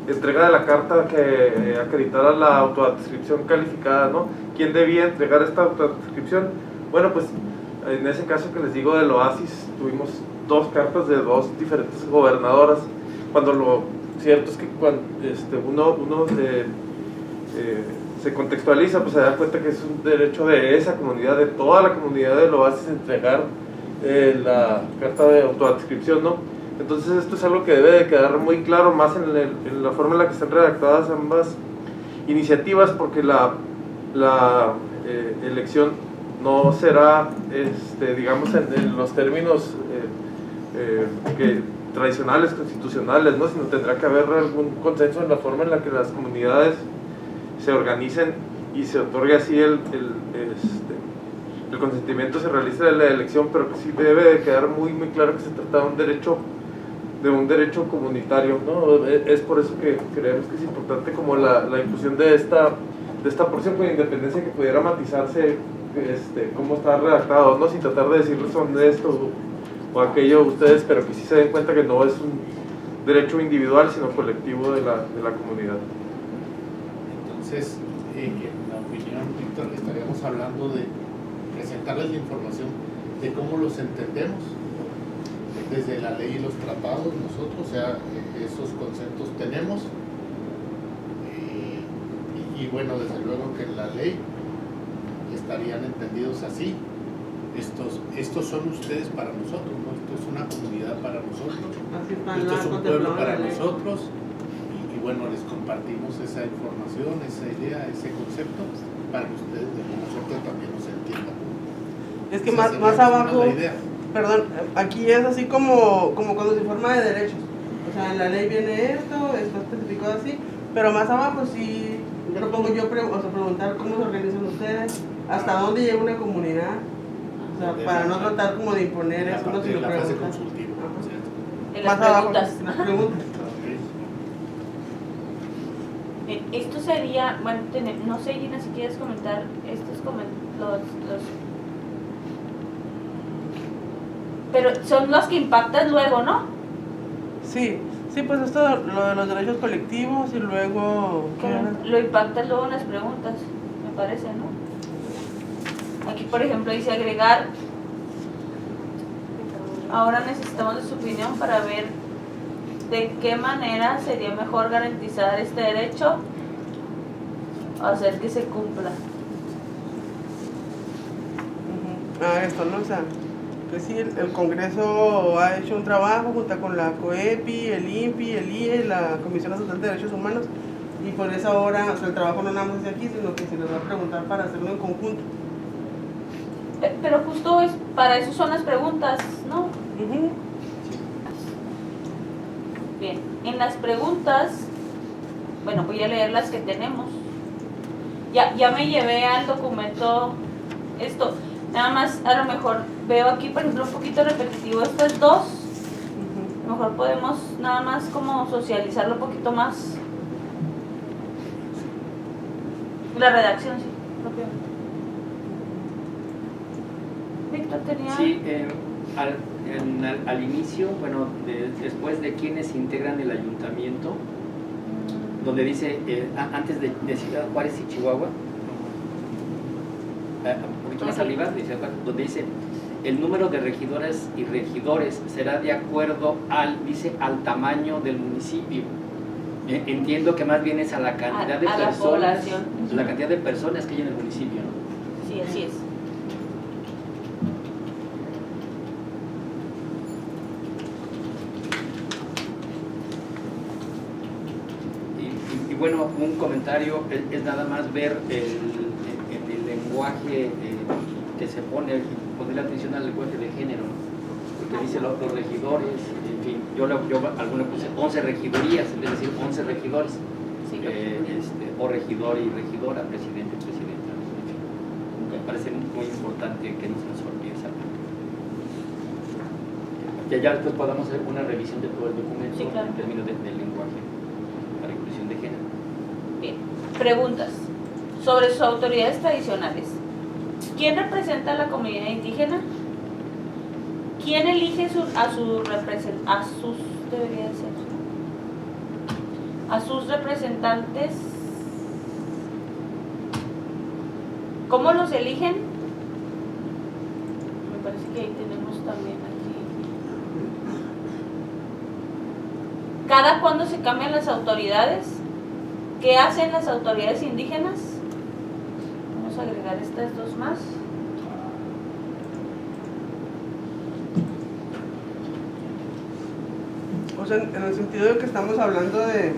entrega de la carta que acreditara la autoadscripción calificada, ¿no? ¿Quién debía entregar esta autoadscripción? Bueno, pues en ese caso que les digo del Oasis, tuvimos 2 cartas de 2 diferentes gobernadoras, cuando lo cierto es que cuando uno se contextualiza, pues se da cuenta que es un derecho de esa comunidad, de toda la comunidad del Oasis, entregar la carta de autoadscripción, ¿no? Entonces esto es algo que debe de quedar muy claro, más en la forma en la que están redactadas ambas iniciativas, porque la elección no será, digamos, en los términos tradicionales, constitucionales, ¿no?, sino tendrá que haber algún consenso en la forma en la que las comunidades se organicen y se otorgue así el consentimiento, se realice la elección, pero que sí debe de quedar muy claro que se trata de un derecho comunitario, ¿no? Es por eso que creemos que es importante como la inclusión de esta porción, con independencia que pudiera matizarse cómo está redactado, ¿no?, sin tratar de decirles son esto o aquello a ustedes, pero que sí se den cuenta que no es un derecho individual, sino colectivo de la comunidad. Entonces, en la opinión, Víctor, estaríamos hablando de presentarles la información de cómo los entendemos desde la ley y los tratados nosotros, o sea, esos conceptos tenemos y bueno, desde luego que en la ley estarían entendidos así. Estos son ustedes para nosotros, ¿no? Esto es una comunidad para nosotros, esto es un pueblo para nosotros y bueno, les compartimos esa información, esa idea, ese concepto para que ustedes de nosotros también nos entiendan. Es que más abajo, perdón, aquí es así como cuando se informa de derechos, o sea, en la ley viene esto, está especificado así, pero más abajo sí propongo yo preguntar cómo se organizan ustedes, hasta dónde llega una comunidad, o sea, para no tratar como de imponer eso, no, sino preguntar. En las Más abajo, preguntas. en las preguntas. Esto sería, bueno, no sé, Gina, si quieres comentar estos pero son los que impactan luego, ¿no? Sí, pues esto lo de los derechos colectivos y luego Lo impactan luego en las preguntas, me parece, ¿no? Aquí, por ejemplo, dice agregar. Ahora necesitamos de su opinión para ver de qué manera sería mejor garantizar este derecho o hacer que se cumpla. Esto, ¿no? O sea, pues sí, el Congreso ha hecho un trabajo junto con la COEPI, el INPI, el IE, la Comisión Nacional de Derechos Humanos, y por eso ahora, o sea, el trabajo no nada más es de aquí, sino que se les va a preguntar para hacerlo en conjunto. Pero justo para eso son las preguntas, ¿no? Bien, en las preguntas, bueno, voy a leer las que tenemos. ya me llevé al documento esto. Nada más, a lo mejor veo aquí, por ejemplo, un poquito repetitivo. Esto es 2. A lo mejor podemos nada más como socializarlo un poquito más. La redacción, sí, propiamente. Víctor tenía... Sí, al inicio, bueno, después de quienes integran el ayuntamiento, donde dice, antes de Ciudad Juárez y Chihuahua, un poquito más arriba, donde dice, el número de regidoras y regidores será de acuerdo al tamaño del municipio. Entiendo que más bien es a la cantidad de personas, la población. La cantidad de personas que hay en el municipio, ¿no? Sí, así es. Y bueno, un comentario es nada más ver en el lenguaje que se pone, poner la atención al lenguaje de género, ¿no? Porque dice los regidores, en fin, yo alguna puse 11 regidorías, en vez de decir 11 regidores, Sí, o regidor y regidora, presidente y presidenta, ¿no? En fin, me parece muy importante que no se nos olvide esa parte. Que ya después podamos hacer una revisión de todo el documento, Sí, claro. en términos del lenguaje para inclusión de género. Bien. Preguntas sobre sus autoridades tradicionales. ¿Quién representa a la comunidad indígena? ¿Quién elige a sus representantes? ¿Cómo los eligen? Me parece que ahí tenemos también aquí. ¿Cada cuándo se cambian las autoridades? ¿Qué hacen las autoridades indígenas? Vamos a agregar estas dos más. O sea, en el sentido de que estamos hablando de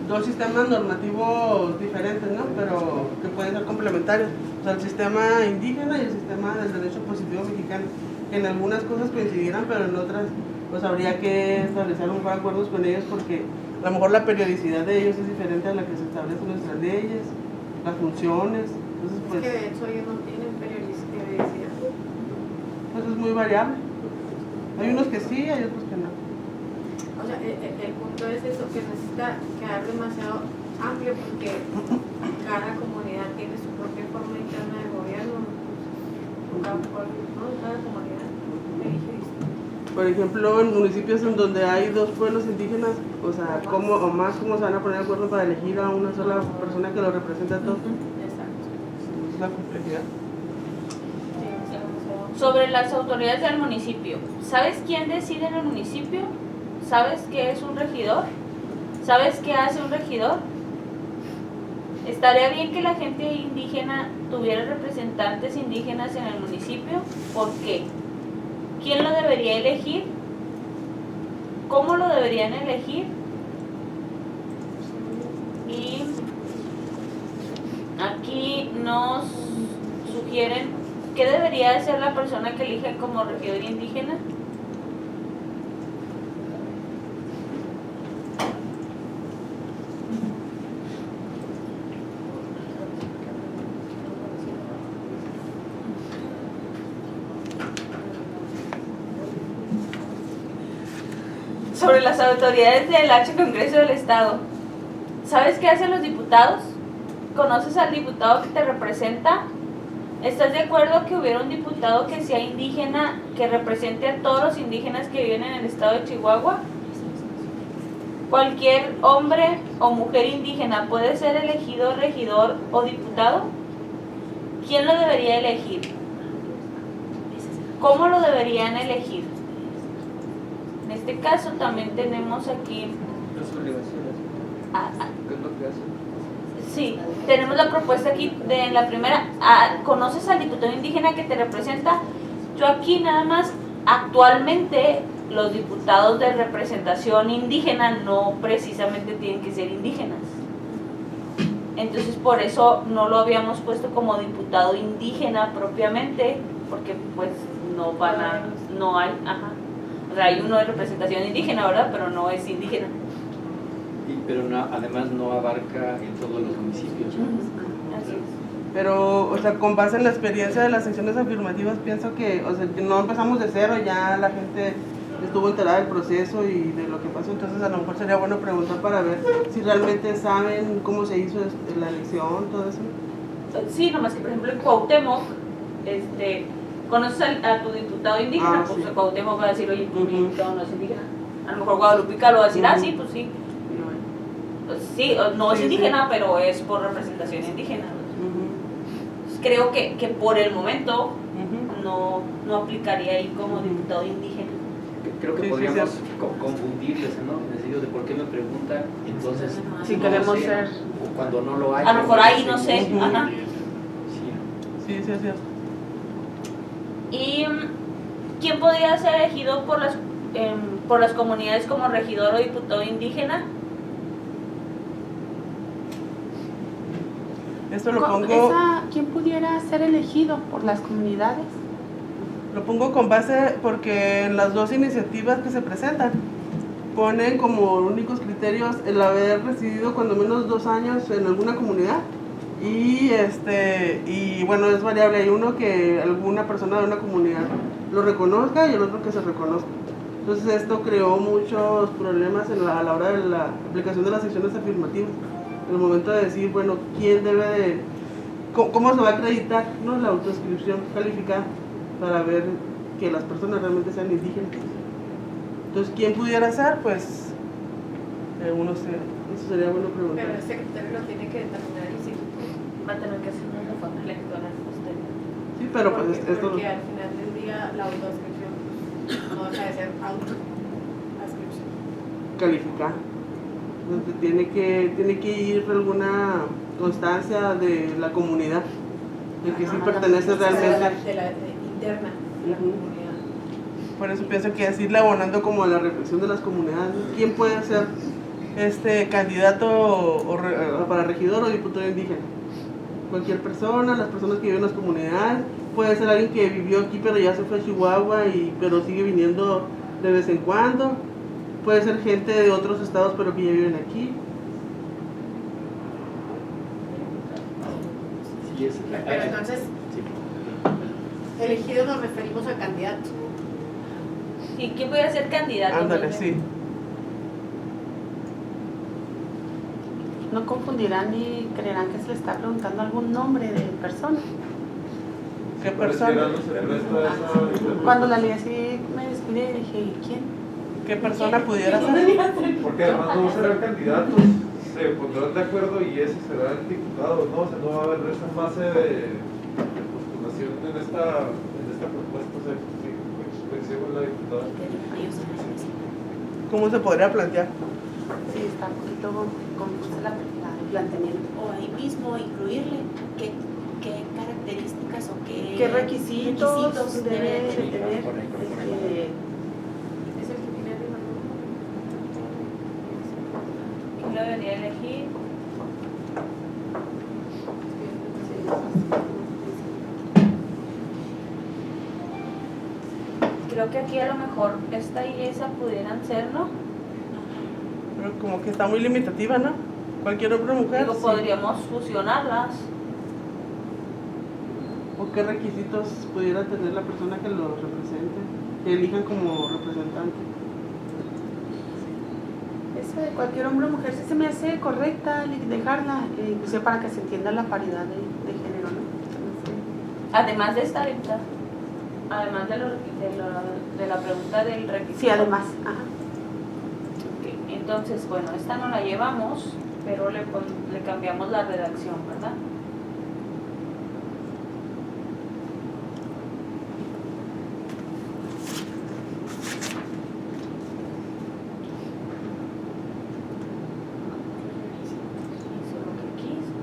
dos sistemas normativos diferentes, ¿no? Pero que pueden ser complementarios. O sea, el sistema indígena y el sistema del derecho positivo mexicano, que en algunas cosas coincidieran, pero en otras pues habría que establecer un par de acuerdos con ellos, porque a lo mejor la periodicidad de ellos es diferente a la que se establece en nuestras leyes, las funciones. Entonces, pues, Es que de hecho ellos no tienen periodicidad. pues es muy variable. Hay unos que sí, hay otros que no. O sea, el punto es eso, que necesita quedar demasiado amplio porque cada comunidad tiene su propia forma interna de gobierno. Cada comunidad elige distinto. Por ejemplo, en municipios en donde hay dos pueblos indígenas, o sea, ¿cómo o más cómo se van a poner de acuerdo para elegir a una sola persona que lo represente a todos? Exacto. Es la complejidad. Sobre las autoridades del municipio. ¿Sabes quién decide en el municipio? ¿Sabes qué es un regidor? ¿Sabes qué hace un regidor? ¿Estaría bien que la gente indígena tuviera representantes indígenas en el municipio? ¿Por qué? ¿Quién lo debería elegir? ¿Cómo lo deberían elegir? Y aquí nos sugieren qué debería de ser la persona que elige como regidor indígena. Sobre las autoridades del H Congreso del Estado. ¿Sabes qué hacen los diputados? ¿Conoces al diputado que te representa? ¿Estás de acuerdo que hubiera un diputado que sea indígena, que represente a todos los indígenas que viven en el estado de Chihuahua? ¿Cualquier hombre o mujer indígena puede ser elegido regidor o diputado? ¿Quién lo debería elegir? ¿Cómo lo deberían elegir? En este caso también tenemos aquí... Las obligaciones. ¿Qué es lo que hacen? Sí, tenemos la propuesta aquí en la primera. ¿Conoces al diputado indígena que te representa? Yo aquí nada más, actualmente los diputados de representación indígena no precisamente tienen que ser indígenas. Entonces por eso no lo habíamos puesto como diputado indígena propiamente, porque pues no van a, no hay, ajá. O sea, hay uno de representación indígena, ¿verdad? Pero no es indígena. Pero no, además no abarca en todos los municipios, ¿no? Pero, o sea, con base en la experiencia de las secciones afirmativas, pienso que, o sea, que no empezamos de cero, ya la gente estuvo enterada del proceso y de lo que pasó, entonces a lo mejor sería bueno preguntar para ver si realmente saben cómo se hizo la elección, todo eso. Sí, nomás que por ejemplo en Cuauhtémoc, conoces a tu diputado indígena, pues sí. Cuauhtémoc va a decir, oye, tu Ujú. diputado no es indígena. A lo mejor Guadalupica lo va a decir, sí, pues sí. Pues sí, no es Sí, indígena, sí. pero es por representación indígena. Ujú, Creo que por el momento ujú. no aplicaría ahí como diputado indígena. Creo que Sí, sí, podríamos sí. confundirles, ¿no? En el sentido de por qué me preguntan, entonces Si no queremos sé, ser. o cuando no lo hay. A lo mejor ahí no sé. Ujú. Ajá. Sí. Sí, sí, es cierto. ¿Y quién podría ser elegido por las comunidades como regidor o diputado indígena? Esto lo pongo... ¿Quién pudiera ser elegido por las comunidades? Lo pongo con base porque en las dos iniciativas que se presentan ponen como únicos criterios el haber residido cuando menos 2 años en alguna comunidad y bueno, es variable, hay uno que alguna persona de una comunidad lo reconozca y el otro que se reconozca. Entonces esto creó muchos problemas a la hora de la aplicación de las secciones afirmativas, en el momento de decir, bueno, quién debe de, cómo se va a acreditar, ¿no?, la autodescripción calificada para ver que las personas realmente sean indígenas. Entonces, ¿quién pudiera ser? Pues, eso sería bueno preguntar. Pero ese criterio lo tiene que determinar el instituto. Va a tener que hacer una reforma electoral posterior. Sí, pero pues esto... Porque al final del día la autodescripción no deja de ser autodescripción. calificar. Entonces, tiene que ir alguna constancia de la comunidad, de que sí pertenece realmente. Interna de la Ujú. comunidad. Por eso pienso que es irle abonando como a la reflexión de las comunidades, ¿no? ¿Quién puede ser candidato para regidor o diputado indígena? Cualquier persona, las personas que viven en las comunidades, puede ser alguien que vivió aquí pero ya se fue a Chihuahua pero sigue viniendo de vez en cuando, puede ser gente de otros estados pero que ya viven aquí. Sí, es. Pero entonces, Sí. elegido nos referimos a candidato. ¿Y quién puede ser candidato? Ándale, sí. No confundirán y creerán que se le está preguntando algún nombre de persona. ¿Qué persona? Cuando la leí así me descuidé y dije, ¿y quién? ¿Qué persona pudiera ser? Porque además no serán candidatos, se pondrán de acuerdo y ese será el diputado, ¿no? O sea, no va a haber esa fase de postulación en esta propuesta, o sea, sí, pensemos en la diputada. ¿Cómo se podría plantear? Sí, está un poquito confusa el planteamiento. O ahí mismo incluirle qué características o ¿Qué requisitos debe de tener? Es el que tiene arriba. ¿Quién lo debería elegir? Creo que aquí a lo mejor esta y esa pudieran ser, ¿no? Pero como que está muy limitativa, ¿no? Cualquier hombre o mujer. Digo, sí. podríamos fusionarlas. ¿O qué requisitos pudiera tener la persona que lo represente? Que elijan como representante. Esa de cualquier hombre o mujer sí se me hace correcta dejarla, inclusive para que se entienda la paridad de género, ¿no? Se me hace- Además de esta ahorita, además de la pregunta del requisito. Sí, además. Ajá. Ok, entonces, bueno, esta no la llevamos, pero le cambiamos la redacción, ¿verdad? Hizo lo que quiso.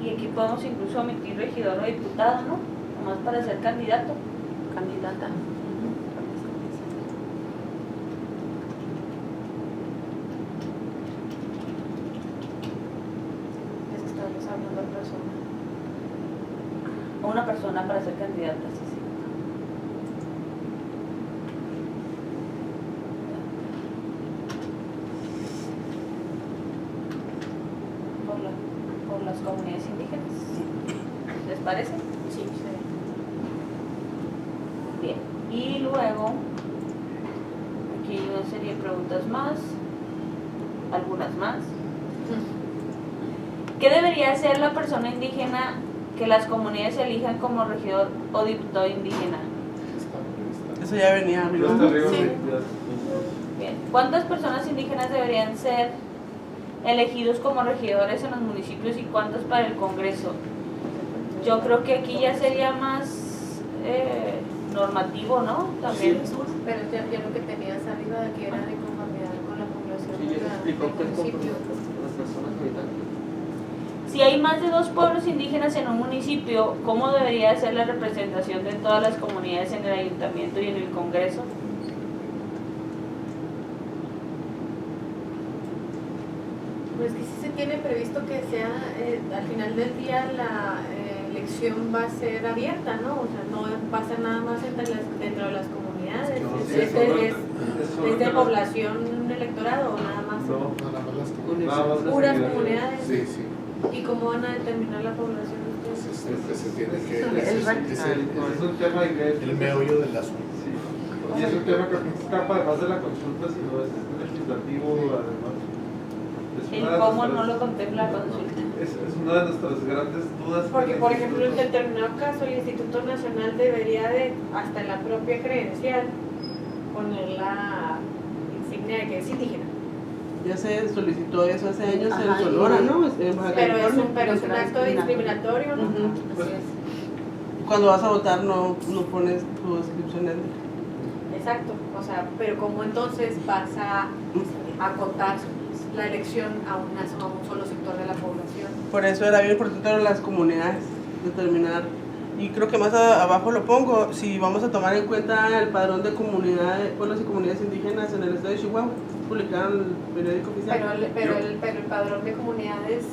Y aquí podemos incluso omitir regidor o diputado, ¿no? Nomás para ser candidato. Candidata. Es que estamos hablando de persona. O una persona para ser candidata, sí, sí. Por las comunidades indígenas. ¿Les parece? Sí, sí. Bien. Y luego, aquí hay una serie de preguntas más, algunas más. ¿Qué debería hacer la persona indígena que las comunidades elijan como regidor o diputado indígena? Eso ya venía arriba. Yo hasta arriba, Sí. sí. Bien. ¿Cuántas personas indígenas deberían ser elegidos como regidores en los municipios y cuántos para el Congreso? Yo creo que aquí ya sería más normativo, ¿no? También. Pero ya lo que tenías arriba de que era de conformidad con la población Sí, ya del explicó que es municipio. las personas habitantes. Si hay más de 2 pueblos indígenas en un municipio, ¿cómo debería ser la representación de todas las comunidades en el ayuntamiento y en el Congreso? Pues que sí se tiene previsto que sea, al final del día la elección va a ser abierta, ¿no? O sea, no va a ser nada más dentro de las comunidades. ¿Es de población electorado o nada más? No, No, nada más las nada más las Puras comunidades. comunidades. Sí, sí. ¿Y cómo van a determinar la población Pues ustedes? es lo que se tiene que... El ese es Es un tema de el meollo del asunto. Sí. Y es un tema que no escapa además de la consulta, sino es legislativo, además. Es El una de cómo nuestras- no lo contempla la consulta. Es una de nuestras grandes dudas. Porque, que por el ejemplo, en instituto- determinado caso, el Instituto Nacional debería de, hasta en la propia credencial, poner la insignia de que es indígena. Ya se solicitó eso hace años Ajá, en Sonora, y- ¿no? En Baja Pero es California. un acto discriminatorio, ¿no? Ujú. Pues, Así es. Cuando vas a votar no pones tu inscripción en Exacto, o sea, pero ¿cómo entonces vas a acotar la elección a un solo sector de la población? Por eso era bien importante las comunidades, determinar. Y creo que más abajo lo pongo, si vamos a tomar en cuenta el padrón de comunidades, pueblos y comunidades indígenas en el estado de Chihuahua, publicaron en el periódico oficial. Pero el padrón de comunidades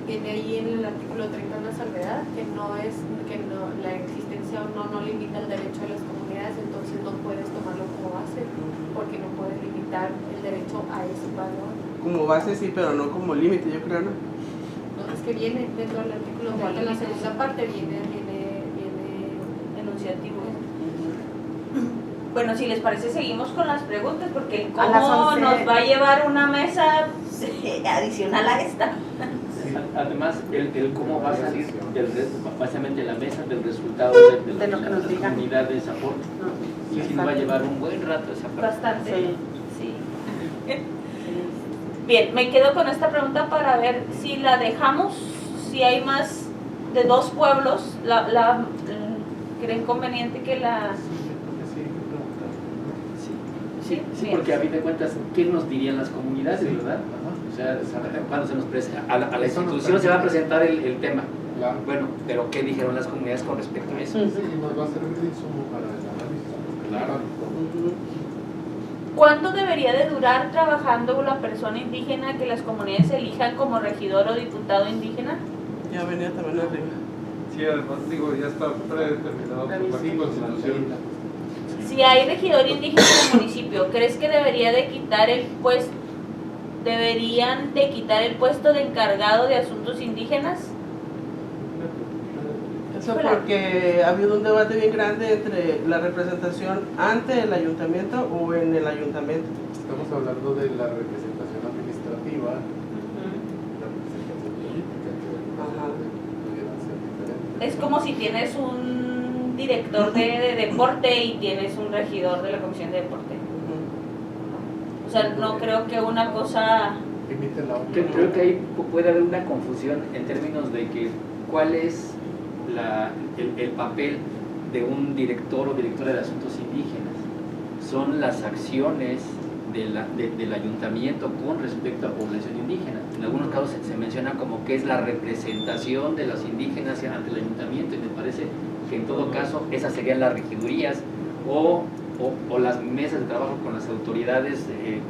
tiene ahí en el artículo 30 una salvedad, que la existencia no limita el derecho de las comunidades, entonces no puedes tomarlo como base, porque no puedes limitar el derecho a ese padrón. Como base sí, pero no como límite, yo creo, ¿no? No, es que viene dentro del artículo 30, en la segunda parte viene Enunciativo. Bueno, si les parece, seguimos con las preguntas, porque el A las cómo 11. nos va a llevar una mesa adicional a esta. Además, el cómo va a salir básicamente la mesa del resultado De lo que nos las digan. comunidades aportan. No, Y sí nos va a llevar un buen rato esa parte. Bastante. Sí. Sí. Bien, me quedo con esta pregunta para ver si la dejamos, si hay más de 2 pueblos, ¿creen conveniente que la... Sí, Bien. porque a fin de cuentas, ¿qué nos dirían las comunidades, verdad? O sea, cuando se nos presenta, a la institución se va a presentar el tema. Claro. Bueno, pero ¿qué dijeron las comunidades con respecto a eso? Sí, nos va a servir de insumo para el análisis. Claro. ¿Cuánto debería de durar trabajando la persona indígena que las comunidades elijan como regidor o diputado indígena? Ya venía también arriba. Sí, además digo, ya está predeterminado por la Constitución. Si hay regidor indígena en el municipio, ¿crees que deberían de quitar el puesto de encargado de asuntos indígenas? Eso porque ha habido un debate bien grande entre la representación ante el ayuntamiento o en el ayuntamiento. Estamos hablando de la representación administrativa, la representación política, que Ajá. pudieran ser diferentes. Es como si tienes un director de deporte y tienes un regidor de la comisión de deporte. O sea, no creo que una cosa... Imite la otra. Creo que ahí puede haber una confusión en términos de que cuál es el papel de un director o directora de asuntos indígenas. Son las acciones del ayuntamiento con respecto a población indígena. En algunos casos se menciona como que es la representación de los indígenas ante el ayuntamiento, y me parece que en todo caso esas serían las regidurías o las mesas de trabajo con las autoridades.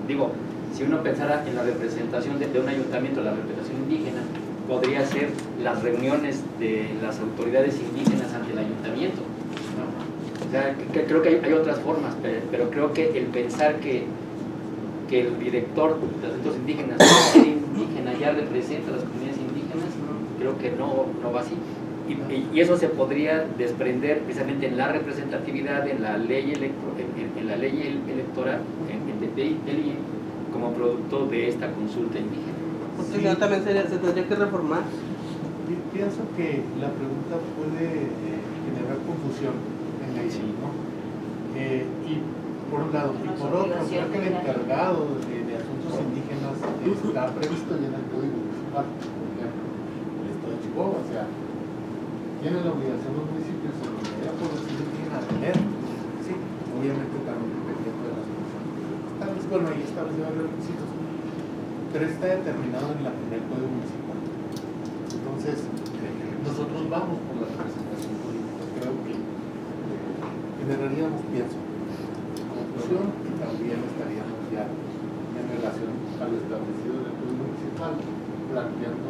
Digo, si uno pensara en la representación de un ayuntamiento, la representación indígena, podría ser las reuniones de las autoridades indígenas ante el ayuntamiento, ¿no? O sea, creo que hay otras formas, pero creo que el pensar que el director de los centros indígenas, el indígena, ya representa a las comunidades indígenas, creo que no va así. Y eso se podría desprender precisamente en la representatividad, en la ley electoral, del IE, como producto de esta consulta indígena. Porque si no, también se tendría que reformar. Pienso que la pregunta puede generar confusión en la ICI, ¿no? Y por un lado, y por otro, creo que el encargado de asuntos indígenas está previsto ya en el Código Municipal, por ejemplo, el Estado de Chihuahua. O sea, tienen la obligación los municipios en la población indígena de tener, sí, obviamente también dependiendo de las personas. Bueno, ahí establecen los requisitos, pero está determinado en el Código Municipal. Entonces, nosotros vamos por la representación política. Creo que generaríamos, pienso, conclusión, y también estaríamos ya en relación a lo establecido en el Código Municipal, planteando,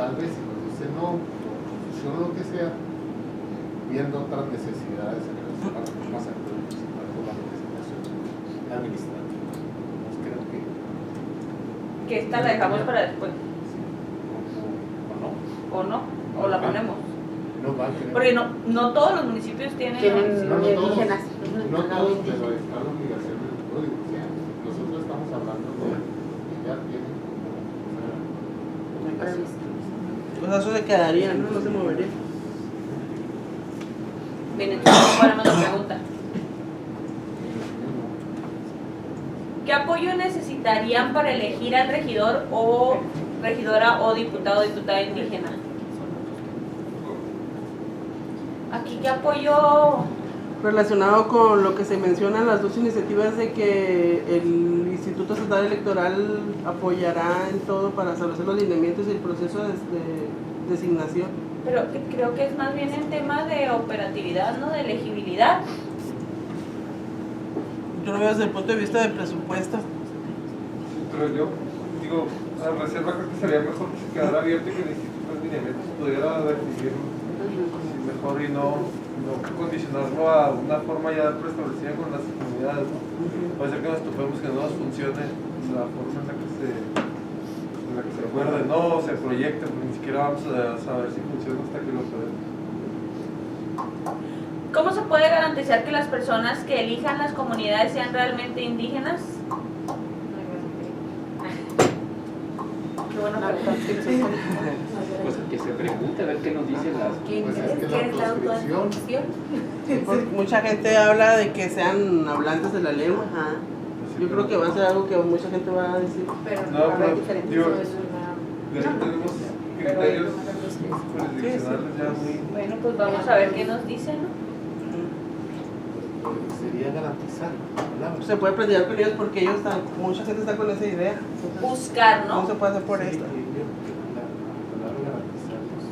tal vez si nos dice no, o lo que sea, viendo otras necesidades en relación a lo más actual municipal con la representación administrativa. Pues creo que esta la dejamos para después, sí, o no, o la ponemos, no va a querer. porque no todos los municipios tienen indígenas. No todos, pero está la obligación del código. O sea, nosotros estamos hablando de que ya tienen como una obligación. Pues eso se quedaría, ¿no? No se movería. Bien, entonces ponemos la pregunta. ¿Qué apoyo necesitarían para elegir al regidor o regidora o diputado o diputada indígena? Aquí, ¿qué apoyo? Relacionado con lo que se menciona en las dos iniciativas de que el Instituto Estatal Electoral apoyará en todo para establecer los lineamientos y el proceso de designación. Pero creo que es más bien el tema de operatividad, ¿no? De elegibilidad. Yo lo veo desde el punto de vista del presupuesto. Pero yo digo, a reserva creo que sería mejor que se quedara abierto y que el Instituto de Lineamientos pudiera decidir mejor y no condicionarlo a una forma ya preestablecida con las comunidades, ¿no? Puede ser que nos topemos que no nos funcione la forma en la que se acuerde, no se proyecte, porque ni siquiera vamos a saber si funciona hasta que lo podemos. ¿Cómo se puede garantizar que las personas que elijan las comunidades sean realmente indígenas? Qué buena pregunta. Pues que se pregunte a ver qué nos dicen las... Pues es que la proscripción, Porque mucha gente habla de que sean hablantes de la lengua. Ajá. Yo creo que va a ser algo que mucha gente va a decir. Pero No, habrá pero diferentes. digo, eso es una... ya tenemos criterios jurisdiccionales ya muy... Bueno, pues vamos a ver qué nos dicen, ¿no? sería garantizar la palabra. Se puede platicar con ellos porque ellos están, mucha gente está con esa idea. Entonces, Buscar, ¿no? ¿cómo se puede hacer por Sí, esto? la palabra garantizar, pues,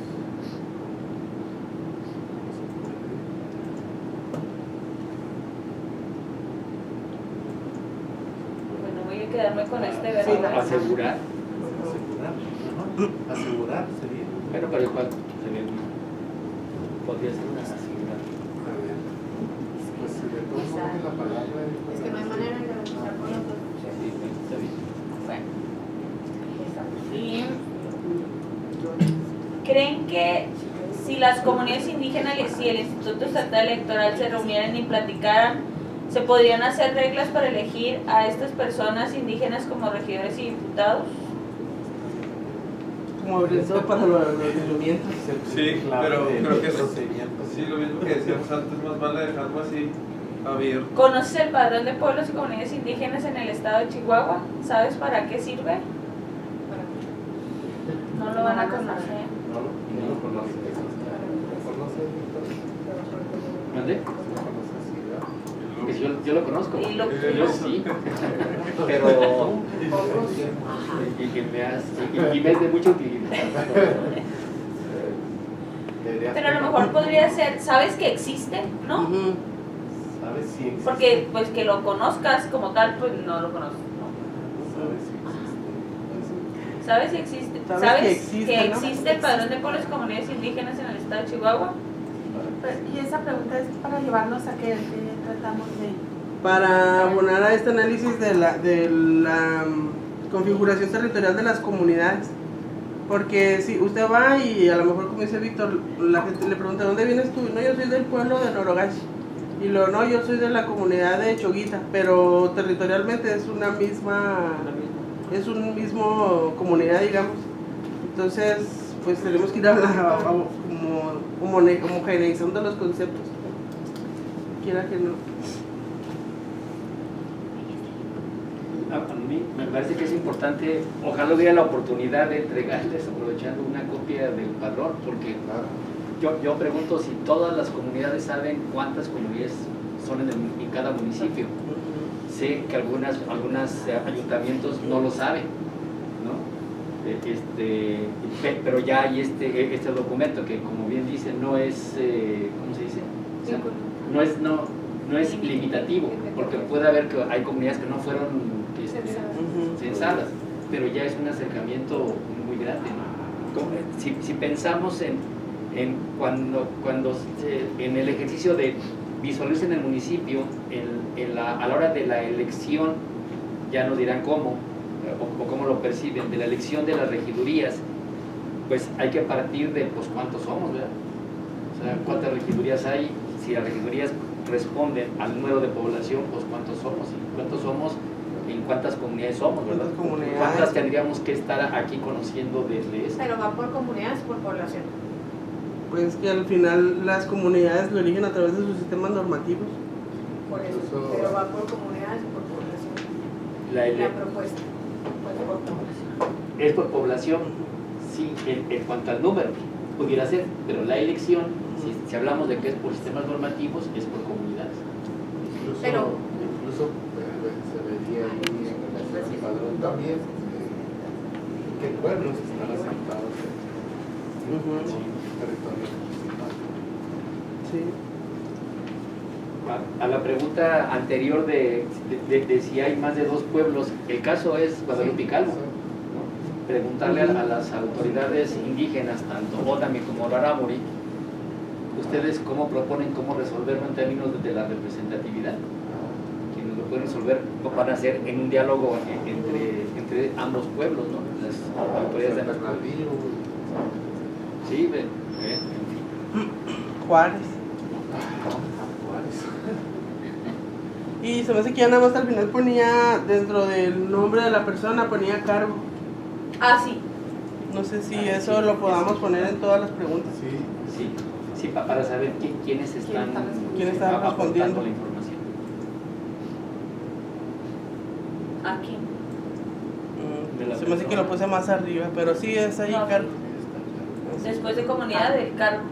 Bueno, voy a quedarme con este verbo. Sí, Asegurar, asegurar, ¿no? Asegurar sería. pero para el cual podría ser una asegurar. A ver, pues si de todos modos la palabra Es que no hay manera de garantizar con los dos. Sí, está bien. Bueno. Y ¿creen que si las comunidades indígenas y si el Instituto Estatal Electoral se reunieran y platicaran, se podrían hacer reglas para elegir a estas personas indígenas como regidores y diputados? Como principio para los lineamientos. Sí, pero creo que es procedimientos. sí, lo mismo que decíamos antes, más vale dejarlo así abierto. ¿Conoces el padrón de pueblos y comunidades indígenas en el estado de Chihuahua? ¿Sabes para qué sirve? No lo van a conocer. No lo conoce. ¿Lo conoce, Víctor? ¿Mande? ¿Lo conoce así, verdad? Que si yo Yo lo conozco. Y lo- Yo sí. Pero. Y me es de mucha utilidad. Pero a lo mejor podría ser, sabes que existe, ¿no? Ujú. ¿Sabes si existe? Porque pues que lo conozcas como tal, pues no lo conozco. ¿Sabes si existe? ¿Sabes si existe? Sabes que ¿Sabes existe, que ¿no? existe el padrón de pueblos y comunidades indígenas en el estado de Chihuahua? Y esa pregunta es para llevarnos a que tratamos de... Para abonar a este análisis de la configuración territorial de las comunidades. Porque si usted va y a lo mejor, como dice Víctor, la gente le pregunta, ¿dónde vienes tú? No, yo soy del pueblo de Norogachi. Y lo no, yo soy de la comunidad de Choguita, pero territorialmente es una misma, es un mismo comunidad, digamos. Entonces, pues tenemos que ir como homogeneizando los conceptos. Quiera que no. A mí me parece que es importante, ojalá hubiera la oportunidad de entregarles, aprovechando una copia del padrón, porque yo pregunto si todas las comunidades saben cuántas comunidades son en cada municipio. Sé que algunos ayuntamientos no lo saben, ¿no? Pero ya hay este documento que, como bien dice, no es, ¿cómo se dice? O sea, no es limitativo, porque puede haber que hay comunidades que no fueron censadas, pero ya es un acercamiento muy grande, ¿no? Si pensamos en cuando en el ejercicio de visualizarse en el municipio, a la hora de la elección, ya nos dirán cómo o cómo lo perciben, de la elección de las regidurías, pues hay que partir de pues cuántos somos, ¿verdad? O sea, cuántas regidurías hay, si las regidurías responden al número de población, pues cuántos somos, y cuántos somos, en cuántas comunidades somos, ¿verdad? ¿Cuántas comunidades? ¿Cuántas tendríamos que estar aquí conociendo de esto? Pero va por comunidades, por población. Pues que al final las comunidades lo eligen a través de sus sistemas normativos. Por eso. Eso- Pero va por comunidades, por población. La La propuesta. Pues por población. es por población, sí, en cuanto al número, pudiera ser, pero la elección, si hablamos de que es por sistemas normativos, es por comunidades. Pero- Incluso se vería ahí en el padrón también qué pueblos están asentados en el territorio municipal. Sí. A la pregunta anterior de si hay más de 2 pueblos, el caso es Guadalupe y Calvo, ¿no? Preguntarle a las autoridades indígenas, tanto Ótami como Rarámuri, ustedes cómo proponen cómo resolverlo en términos de la representatividad. Quienes lo pueden resolver van a ser en un diálogo entre ambos pueblos, ¿no? Las autoridades de ambos pueblos. Sí, en fin. Juárez. Y se me hace que ya nada más al final ponía, dentro del nombre de la persona, ponía cargo. Ah, sí. No sé si eso lo podamos poner en todas las preguntas. Sí, para saber quiénes están respondiendo? aportando la información. Aquí. Se me hace que lo puse más arriba, pero sí es ahí No, cargo. Después de comunidad del cargo.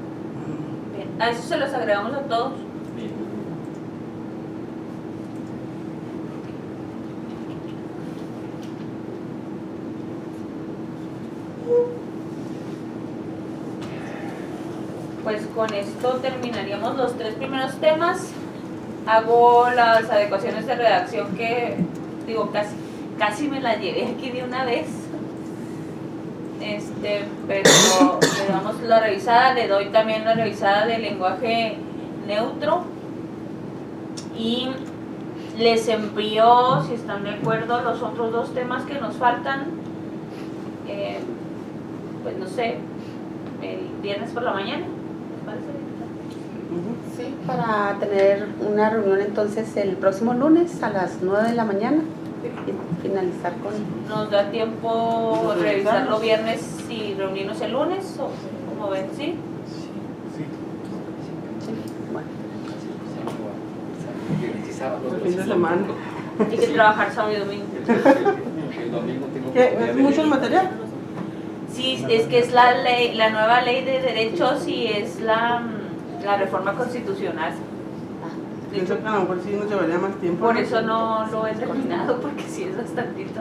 Bien. A eso se los agregamos a todos. Bien. Pues con esto terminaríamos los 3 primeros temas. Hago las adecuaciones de redacción que, digo, casi me las llevé aquí de una vez. Pero le damos la revisada, le doy también la revisada del lenguaje neutro y les envío, si están de acuerdo, los otros 2 temas que nos faltan, pues no sé, el viernes por la mañana, ¿les parece? Sí, para tener una reunión entonces el próximo lunes a las 9 de la mañana y finalizar con... ¿Nos da tiempo revisarlo viernes y reunirnos el lunes? ¿O como ven? ¿Sí? Sí. Sí, bueno. El fin de semana. Hay que trabajar sábado y domingo. El domingo tengo ¿Qué? ¿Es mucho el material? Sí, es que es la ley, la nueva ley de derechos y es la reforma constitucional. Pienso que a lo mejor sí nos llevaría más tiempo. Por eso no lo he terminado, porque sí es bastantito.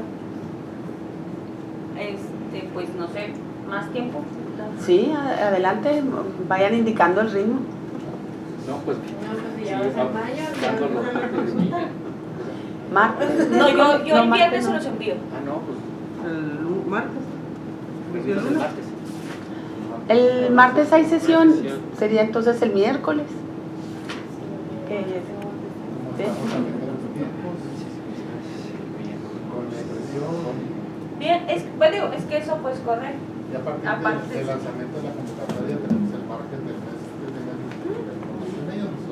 Pues no sé, más tiempo. Sí, adelante, vayan indicando el ritmo. No, pues No, pues sí, ya va a ser mayo, ya dando los va a ser martes y ya. Martes. No, yo No, el martes viernes se no. los envío. Ah, no, pues El martes. pues ¿Y el el lunes? martes. El martes hay sesión, sería entonces el miércoles. Que Como Sí. estamos a primeros tiempos, con la impresión, Bien, pues digo, es que eso pues corre. y a partir Aparte, del lanzamiento de la convocatoria tenemos el margen del mes de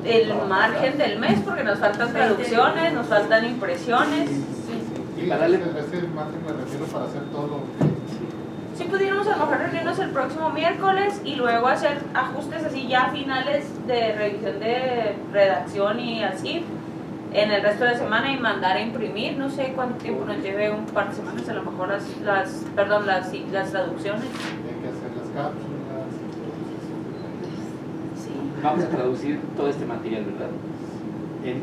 tener El margen del mes, porque nos faltan traducciones, nos faltan impresiones. Sí, para darle- ese margen me refiero para hacer todo lo que... Si pudiéramos a lo mejor reunirnos el próximo miércoles y luego hacer ajustes así ya finales de revisión de redacción y así en el resto de la semana y mandar a imprimir, no sé cuánto tiempo nos lleve, un par de semanas a lo mejor las traducciones. Hay que hacer las cápsulas. Vamos a traducir todo este material, ¿verdad?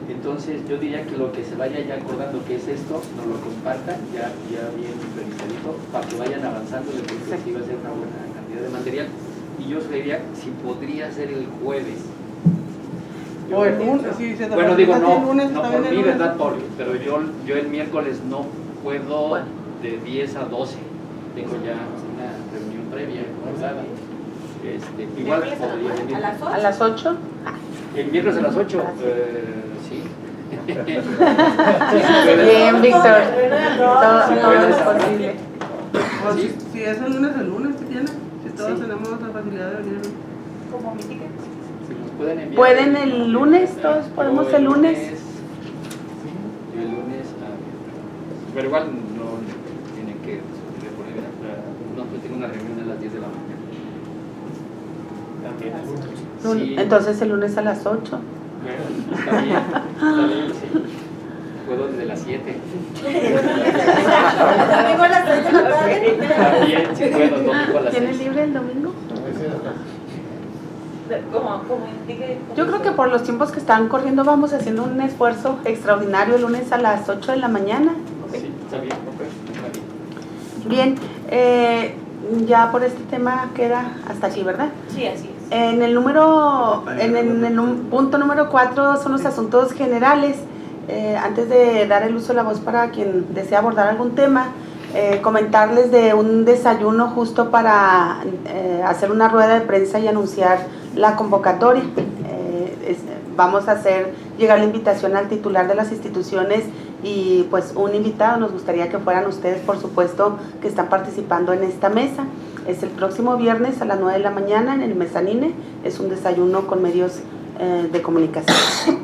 Entonces yo diría que lo que se vaya ya acordando que es esto, nos lo compartan ya bien revisadito para que vayan avanzando, porque sí va a ser una buena cantidad de material. Y yo sugeriría si podría ser el jueves. O el lunes, sí, se Bueno, digo, el no, lunes, no está por bien el mí, lunes. ¿verdad, Paul? Pero yo el miércoles no puedo Bueno. de 10 a 12. Tengo ya una reunión previa, acordada. Igual podría venir. ¿A las 8? A las 8. El miércoles a las 8, sí. Bien, Víctor. Todo es posible. O Sí. si es el lunes, ¿qué tiene? Si todos Sí. tenemos la facilidad de venir. Como mi ticket. Si nos pueden enviar ¿Pueden el lunes? ¿Todos podemos el lunes? Yo el lunes, pero igual no tienen que reponer. No, pues tengo una reunión a las 10 de la mañana. También el lunes. Sí. Entonces el lunes a las 8. Bueno, está bien, sí. Puedo desde las 7. ¿Domingo a las 6 de la tarde? También, sí puedo, domingo a las 6. ¿Tienes libre el domingo? Como indique. Yo creo que por los tiempos que están corriendo vamos haciendo un esfuerzo extraordinario el lunes a las 8 de la mañana. Sí, está bien, está bien. Bien, ya por este tema queda hasta aquí, ¿verdad? Sí, así es. En el punto número 4 son los asuntos generales. Antes de dar el uso de la voz para quien desea abordar algún tema, comentarles de un desayuno justo para hacer una rueda de prensa y anunciar la convocatoria. Vamos a hacer llegar la invitación al titular de las instituciones y pues un invitado. Nos gustaría que fueran ustedes, por supuesto, que están participando en esta mesa. Es el próximo viernes a las 9 de la mañana en el Mezanine. Es un desayuno con medios de comunicación.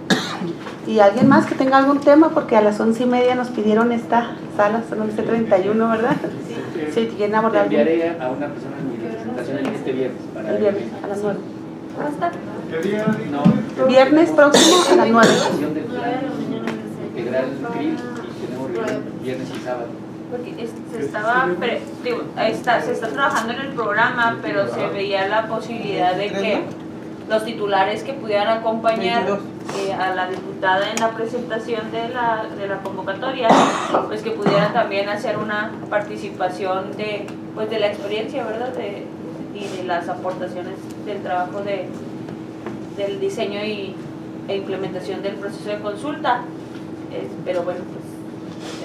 ¿Y alguien más que tenga algún tema? Porque a las 11:30 nos pidieron esta sala, son 11:31, ¿verdad? Sí, quieren abordar. Enviaré a una persona en mi representación este viernes. Para El viernes a las 9. ¿Cómo está? ¿Qué día? No, Viernes próximo a las 9. presentación del plan integral GRIL y tenemos reunión viernes y sábado. Porque se está trabajando en el programa, pero se veía la posibilidad de que los titulares que pudieran acompañar a la diputada en la presentación de la convocatoria, pues que pudieran también hacer una participación de la experiencia, ¿verdad? Y de las aportaciones del trabajo del diseño e implementación del proceso de consulta. Pero bueno, pues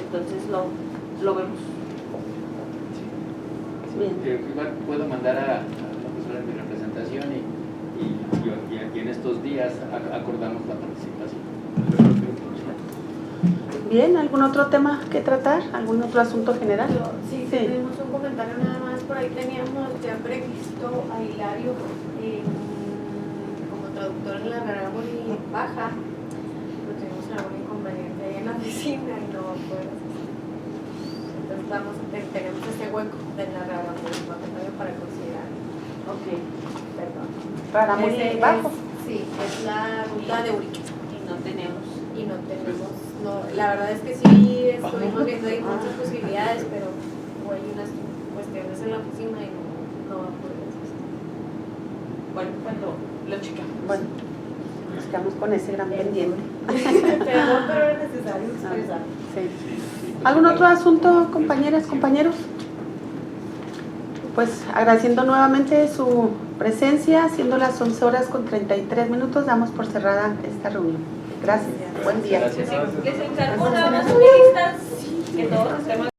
entonces lo vemos. Bien. Igual puedo mandar a una persona en mi representación y en estos días acordamos la participación. Bien, ¿algún otro tema que tratar? ¿Algún otro asunto general? Sí, tenemos un comentario nada más. Por ahí teníamos ya previsto a Hilario como traductor en la Rarámuri Baja. Pero tuvimos algún inconveniente ahí en la oficina y no puedo asistir. Entonces tenemos este hueco de la Rarámuri Baja también para considerar. Ok, perdón. Para muy bajo. Sí, es la ruta de Urique. Y no tenemos. No, la verdad es que sí estuvimos viendo ahí muchas posibilidades, pero hay unas cuestiones en la oficina y no va a poder existir. Bueno, cuando lo checamos. Bueno, nos quedamos con ese gran pendiente. Perdón, pero era necesario expresar. Sí. ¿Algún otro asunto, compañeras, compañeros? Pues agradeciendo nuevamente su presencia, siendo las 11:33, damos por cerrada esta reunión. Gracias. Buen día. Gracias. Les encargo nada más listas que todos estemos